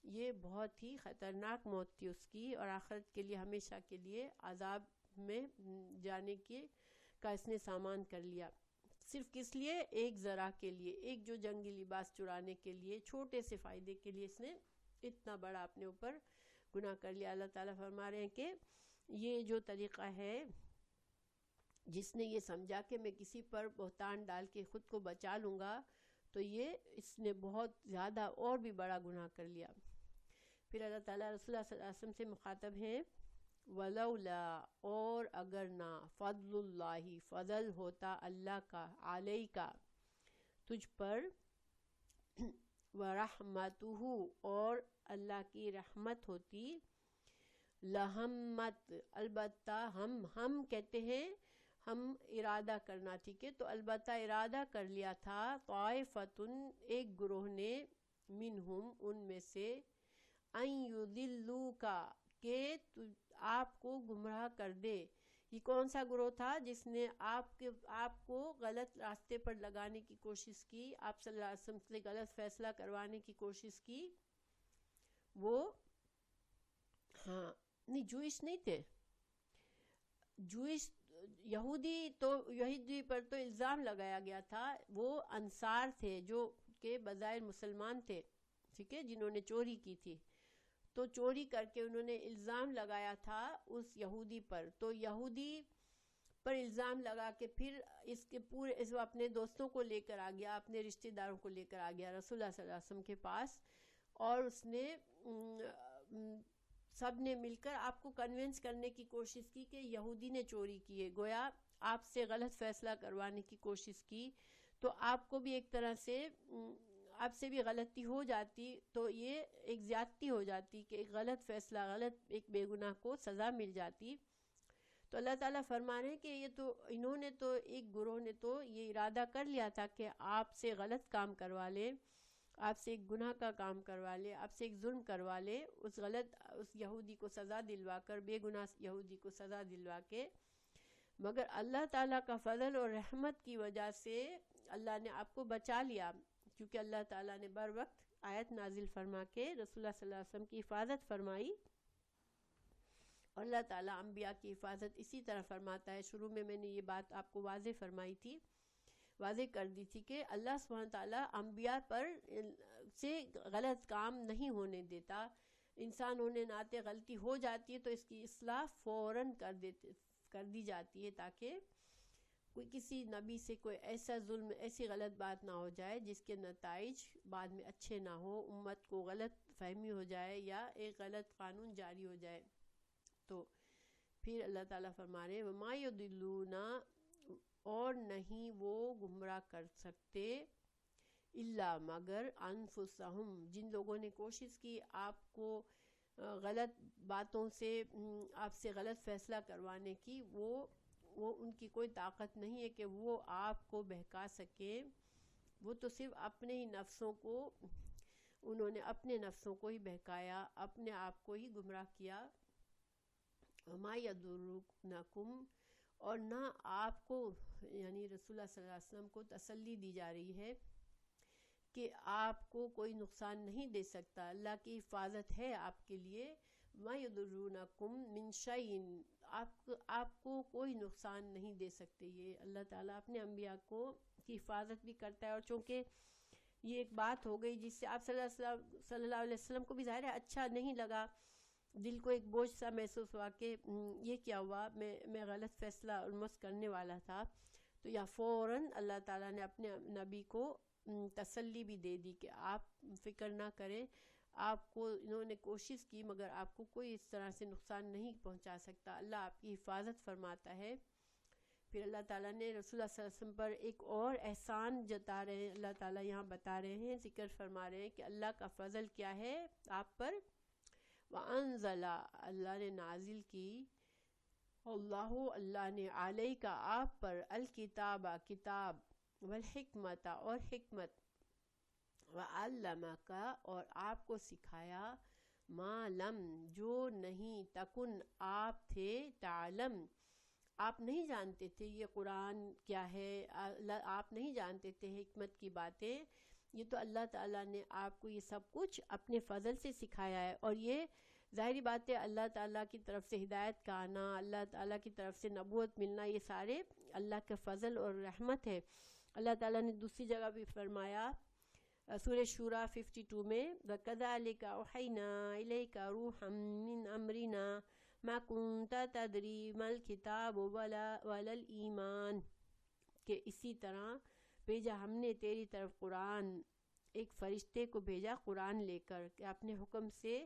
یہ بہت ہی خطرناک موت تھی اس کی، اور آخرت کے لیے ہمیشہ کے لیے عذاب میں جانے کا اس نے سامان کر لیا. صرف کس لیے؟ ایک ذرا کے لیے، ایک جو جنگی لباس چرانے کے لیے، چھوٹے سے فائدے کے لیے اس نے اتنا بڑا اپنے اوپر گناہ کر لیا. اللہ تعالیٰ فرما رہے ہیں کہ یہ جو طریقہ ہے، جس نے یہ سمجھا کہ میں کسی پر بہتان ڈال کے خود کو بچا لوں گا، تو یہ اس نے بہت زیادہ اور بھی بڑا گناہ کر لیا. پھر اللہ تعالیٰ رسول اللہ صلی اللہ علیہ وسلم سے مخاطب ہیں، وَلَوْلَا، اور اگر نہ، فضل اللہ، فضل ہوتا اللہ کا، علیکا، تجھ پر، وَرَحْمَتُهُ، اور اللہ کی رحمت ہوتی، لَهَمَّتْ، البتہ ہم کہتے ہیں ہم ارادہ کرنا، ٹھیک ہے، تو البتہ ارادہ کر لیا تھا، طائفتٌ، ایک گروہ نے، منہم، ان میں سے، ان یضلوک، کہ آپ کو گمراہ کر دے. یہ کون سا گروہ تھا جس نے آپ کو غلط راستے پر لگانے کی کوشش کی، آپ صلی اللہ علیہ وسلم سے غلط فیصلہ کروانے کی کوشش کی؟ وہ نہیں، جوئش نہیں تھے، جوئش یہودی پر تو الزام لگایا گیا تھا، وہ انصار تھے جو کہ بظاہر مسلمان تھے، ٹھیک ہے، جنہوں نے چوری کی تھی. تو چوری کر کے انہوں نے الزام لگایا تھا اس یہودی پر. تو یہودی پر الزام لگا کے پھر وہ اپنے دوستوں کو لے کر آ گیا، اپنے رشتہ داروں کو لے کر آ گیا رسول اللہ صلی اللہ علیہ وسلم کے پاس، اور اس نے سب نے مل کر آپ کو کنونس کرنے کی کوشش کی کہ یہودی نے چوری کی ہے، گویا آپ سے غلط فیصلہ کروانے کی کوشش کی. تو آپ کو بھی ایک طرح سے آپ سے بھی غلطی ہو جاتی، تو یہ ایک زیادتی ہو جاتی کہ ایک غلط فیصلہ، ایک بے گناہ کو سزا مل جاتی. تو اللہ تعالیٰ فرما رہے ہیں کہ انہوں نے تو، ایک گروہ نے تو یہ ارادہ کر لیا تھا کہ آپ سے غلط کام کروا لے، آپ سے ایک گناہ کا کام کروا لے، آپ سے ایک ظلم کروا لے، اس یہودی کو سزا دلوا کر، بے گناہ یہودی کو سزا دلوا کے. مگر اللہ تعالیٰ کا فضل اور رحمت کی وجہ سے اللہ نے آپ کو بچا لیا، کیونکہ اللہ تعالیٰ نے بر وقت آیت نازل فرما کے رسول اللہ صلی اللہ علیہ وسلم کی حفاظت فرمائی. اور اللہ تعالیٰ انبیاء کی حفاظت اسی طرح فرماتا ہے. شروع میں نے یہ بات آپ کو واضح فرمائی تھی، واضح کر دی تھی کہ اللہ سبحانہ تعالیٰ انبیاء پر سے غلط کام نہیں ہونے دیتا. انسان ہونے ناطے غلطی ہو جاتی ہے تو اس کی اصلاح فوراً کر دی جاتی ہے، تاکہ کوئی کسی نبی سے کوئی ایسا ظلم، ایسی غلط بات نہ ہو جائے جس کے نتائج بعد میں اچھے نہ ہو، امت کو غلط فہمی ہو جائے یا ایک غلط قانون جاری ہو جائے. تو پھر اللہ تعالیٰ فرما رہے ہیں، وَمَا يُضِلُّونَ، اور نہیں وہ گمراہ کر سکتے، الا، مگر، انفسہم، جن لوگوں نے کوشش کی آپ کو غلط باتوں سے، آپ سے غلط فیصلہ کروانے کی، وہ ان کی کوئی طاقت نہیں ہے کہ وہ آپ کو بہکا سکیں. وہ تو صرف اپنے ہی نفسوں کو، انہوں نے اپنے نفسوں کو ہی بہکایا، اپنے آپ کو ہی گمراہ کیا. وَمَا يَضُرُّونَكُمْ، اور نہ آپ کو، یعنی رسول اللہ صلی اللہ علیہ وسلم کو تسلی دی جا رہی ہے کہ آپ کو کوئی نقصان نہیں دے سکتا، اللہ کی حفاظت ہے آپ کے لیے. وَمَا يَضُرُّونَكُمْ مِنْ شَيْءٍ، آپ کو کوئی نقصان نہیں دے سکتے. یہ اللہ تعالیٰ اپنے انبیاء کی حفاظت بھی کرتا ہے. اور چونکہ یہ ایک بات ہو گئی جس سے آپ صلی اللہ علیہ وسلم کو بھی ظاہر ہے اچھا نہیں لگا، دل کو ایک بوجھ سا محسوس ہوا کہ یہ کیا ہوا، میں غلط فیصلہ آلموسٹ کرنے والا تھا. تو یا فوراً اللہ تعالیٰ نے اپنے نبی کو تسلی بھی دے دی کہ آپ فکر نہ کریں، آپ کو انہوں نے کوشش کی مگر آپ کو کوئی اس طرح سے نقصان نہیں پہنچا سکتا، اللہ آپ کی حفاظت فرماتا ہے. پھر اللہ تعالیٰ نے رسول اللہ صلی اللہ علیہ وسلم پر ایک اور احسان جتا رہے ہیں، اللہ تعالیٰ یہاں بتا رہے ہیں، ذکر فرما رہے ہیں کہ اللہ کا فضل کیا ہے آپ پر. وَأَنزَلَ، اللہ نے نازل کی، اللہ اللہ نے علیہ کا آپ پر الکتاب کتاب والحکمت اور حکمت وعلمک اور آپ کو سکھایا ما لم جو نہیں تکن آپ تھے تعلم آپ نہیں جانتے تھے یہ قرآن کیا ہے، آپ نہیں جانتے تھے حکمت کی باتیں. یہ تو اللہ تعالیٰ نے آپ کو یہ سب کچھ اپنے فضل سے سکھایا ہے. اور یہ ظاہری بات ہے اللہ تعالیٰ کی طرف سے ہدایت کا آنا، اللہ تعالیٰ کی طرف سے نبوت ملنا، یہ سارے اللہ کے فضل اور رحمت ہے. اللہ تعالیٰ نے دوسری جگہ بھی فرمایا سورہ شورى 52 میں وَكَذَلِكَ أَوْحَيْنَا إِلَيْكَ رُوحًا مِّنْ أَمْرِنَا مَا كُنْتَ تَدْرِي مَا الْكِتَابُ وَلَا الْإِيمَانُ کہ اسی طرح بھیجا ہم نے تیری طرف قرآن، ایک فرشتے کو بھیجا قرآن لے کر کہ اپنے حکم سے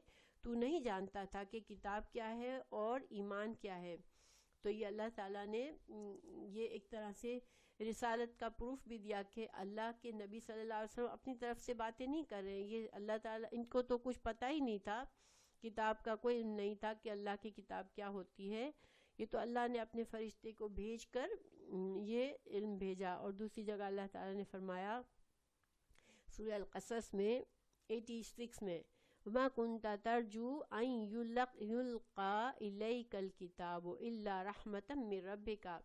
تو نہیں جانتا تھا کہ کتاب کیا ہے اور ایمان کیا ہے. تو یہ اللہ تعالیٰ نے یہ ایک طرح سے رسالت کا پروف بھی دیا کہ اللہ کے نبی صلی اللہ علیہ وسلم اپنی طرف سے باتیں نہیں کر رہے ہیں. یہ اللہ تعالیٰ ان کو تو کچھ پتہ ہی نہیں تھا، کتاب کا کوئی علم نہیں تھا کہ اللہ کی کتاب کیا ہوتی ہے. یہ تو اللہ نے اپنے فرشتے کو بھیج کر یہ علم بھیجا. اور دوسری جگہ اللہ تعالیٰ نے فرمایا سورہ القصص میں 86 میں وَمَا كُنْتَ تَرْجُو أَن يُلْقَى إِلَيْكَ الْكِتَابُ إِلَّا رَحْمَةً مِّن رَبِّكَ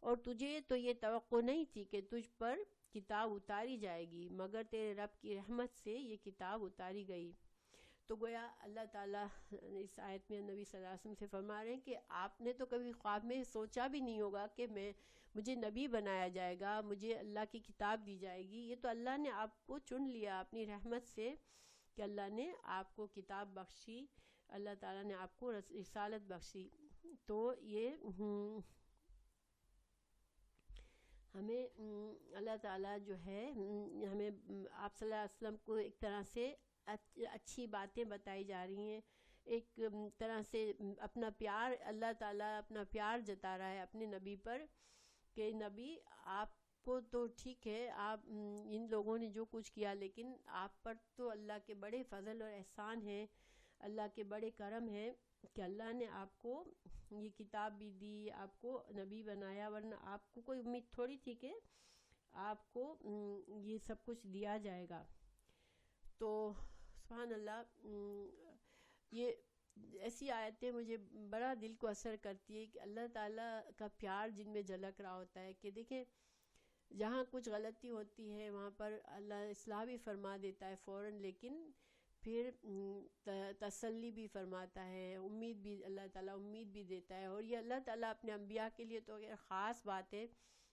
اور تجھے تو یہ توقع نہیں تھی کہ تجھ پر کتاب اتاری جائے گی مگر تیرے رب کی رحمت سے یہ کتاب اتاری گئی. تو گویا اللہ تعالیٰ اس آیت میں نبی صلی اللہ علیہ وسلم سے فرما رہے ہیں کہ آپ نے تو کبھی خواب میں سوچا بھی نہیں ہوگا کہ مجھے نبی بنایا جائے گا، مجھے اللہ کی کتاب دی جائے گی. یہ تو اللہ نے آپ کو چن لیا اپنی رحمت سے کہ اللہ نے آپ کو کتاب بخشی، اللہ تعالیٰ نے آپ کو رسالت بخشی. تو یہ ہمیں اللہ تعالیٰ جو ہے ہمیں آپ صلی اللہ علیہ وسلم کو ایک طرح سے اچھی باتیں بتائی جا رہی ہیں، ایک طرح سے اپنا پیار اللہ تعالیٰ اپنا پیار جتا رہا ہے اپنے نبی پر کہ نبی آپ کو تو ٹھیک ہے آپ ان لوگوں نے جو کچھ کیا لیکن آپ پر تو اللہ کے بڑے فضل اور احسان ہیں، اللہ کے بڑے کرم ہیں کہ اللہ نے آپ کو یہ کتاب بھی دی، آپ کو نبی بنایا، ورنہ آپ کو کوئی امید تھوڑی تھی کہ آپ کو یہ سب کچھ دیا جائے گا. تو سبحان اللہ، یہ ایسی آیتیں مجھے بڑا دل کو اثر کرتی ہے کہ اللہ تعالیٰ کا پیار جن میں جھلک رہا ہوتا ہے کہ دیکھیں جہاں کچھ غلطی ہوتی ہے وہاں پر اللہ اصلاح بھی فرما دیتا ہے فوراً، لیکن پھر تسلی بھی فرماتا ہے، امید بھی اللہ تعالیٰ امید بھی دیتا ہے. اور یہ اللہ تعالیٰ اپنے انبیاء کے لیے تو خاص بات ہے،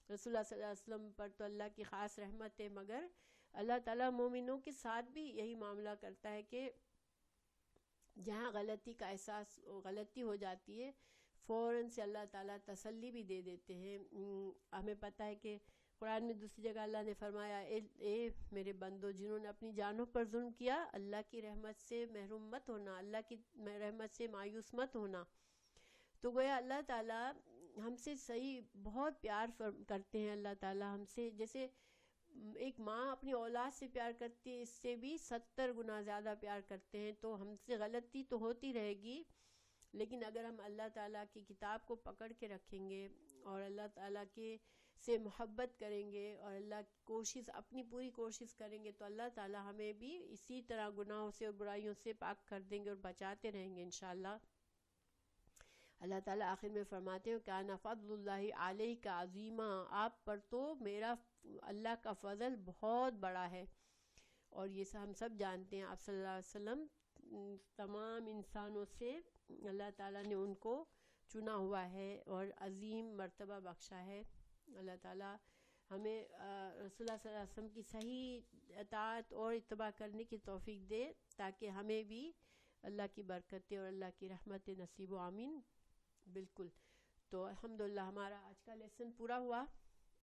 رسول اللہ صلی اللہ علیہ وسلم پر تو اللہ کی خاص رحمت ہے، مگر اللہ تعالیٰ مومنوں کے ساتھ بھی یہی معاملہ کرتا ہے کہ جہاں غلطی کا احساس غلطی ہو جاتی ہے فوراً سے اللہ تعالیٰ تسلی بھی دے دیتے ہیں. ہمیں پتہ ہے کہ قرآن میں دوسری جگہ اللہ نے فرمایا اے میرے بندو جنہوں نے اپنی جانوں پر ظلم کیا اللہ کی رحمت سے محروم مت ہونا، اللہ کی رحمت سے مایوس مت ہونا. تو گویا اللہ تعالیٰ ہم سے صحیح بہت پیار کرتے ہیں. اللہ تعالیٰ ہم سے جیسے ایک ماں اپنی اولاد سے پیار کرتی ہے اس سے بھی 70 گنا زیادہ پیار کرتے ہیں. تو ہم سے غلطی تو ہوتی رہے گی، لیکن اگر ہم اللہ تعالیٰ کی کتاب کو پکڑ کے رکھیں گے اور اللہ تعالیٰ کے سے محبت کریں گے اور اللہ کی کوشش اپنی پوری کوشش کریں گے تو اللہ تعالیٰ ہمیں بھی اسی طرح گناہوں سے اور برائیوں سے پاک کر دیں گے اور بچاتے رہیں گے انشاءاللہ. اللہ تعالیٰ آخر میں فرماتے ہیں کان فضل اللہ علیہ کا عظیمہ، آپ پر تو میرا اللہ کا فضل بہت بڑا ہے. اور یہ ہم سب جانتے ہیں آپ صلی اللہ علیہ وسلم تمام انسانوں سے اللہ تعالیٰ نے ان کو چنا ہوا ہے اور عظیم مرتبہ بخشا ہے. اللہ تعالیٰ ہمیں رسول اللہ صلی اللہ علیہ وسلم کی صحیح اطاعت اور اتباع کرنے کی توفیق دے تاکہ ہمیں بھی اللہ کی برکتیں اور اللہ کی رحمت نصیب و آمین. بالکل. تو الحمدللہ ہمارا آج کا لیسن پورا ہوا.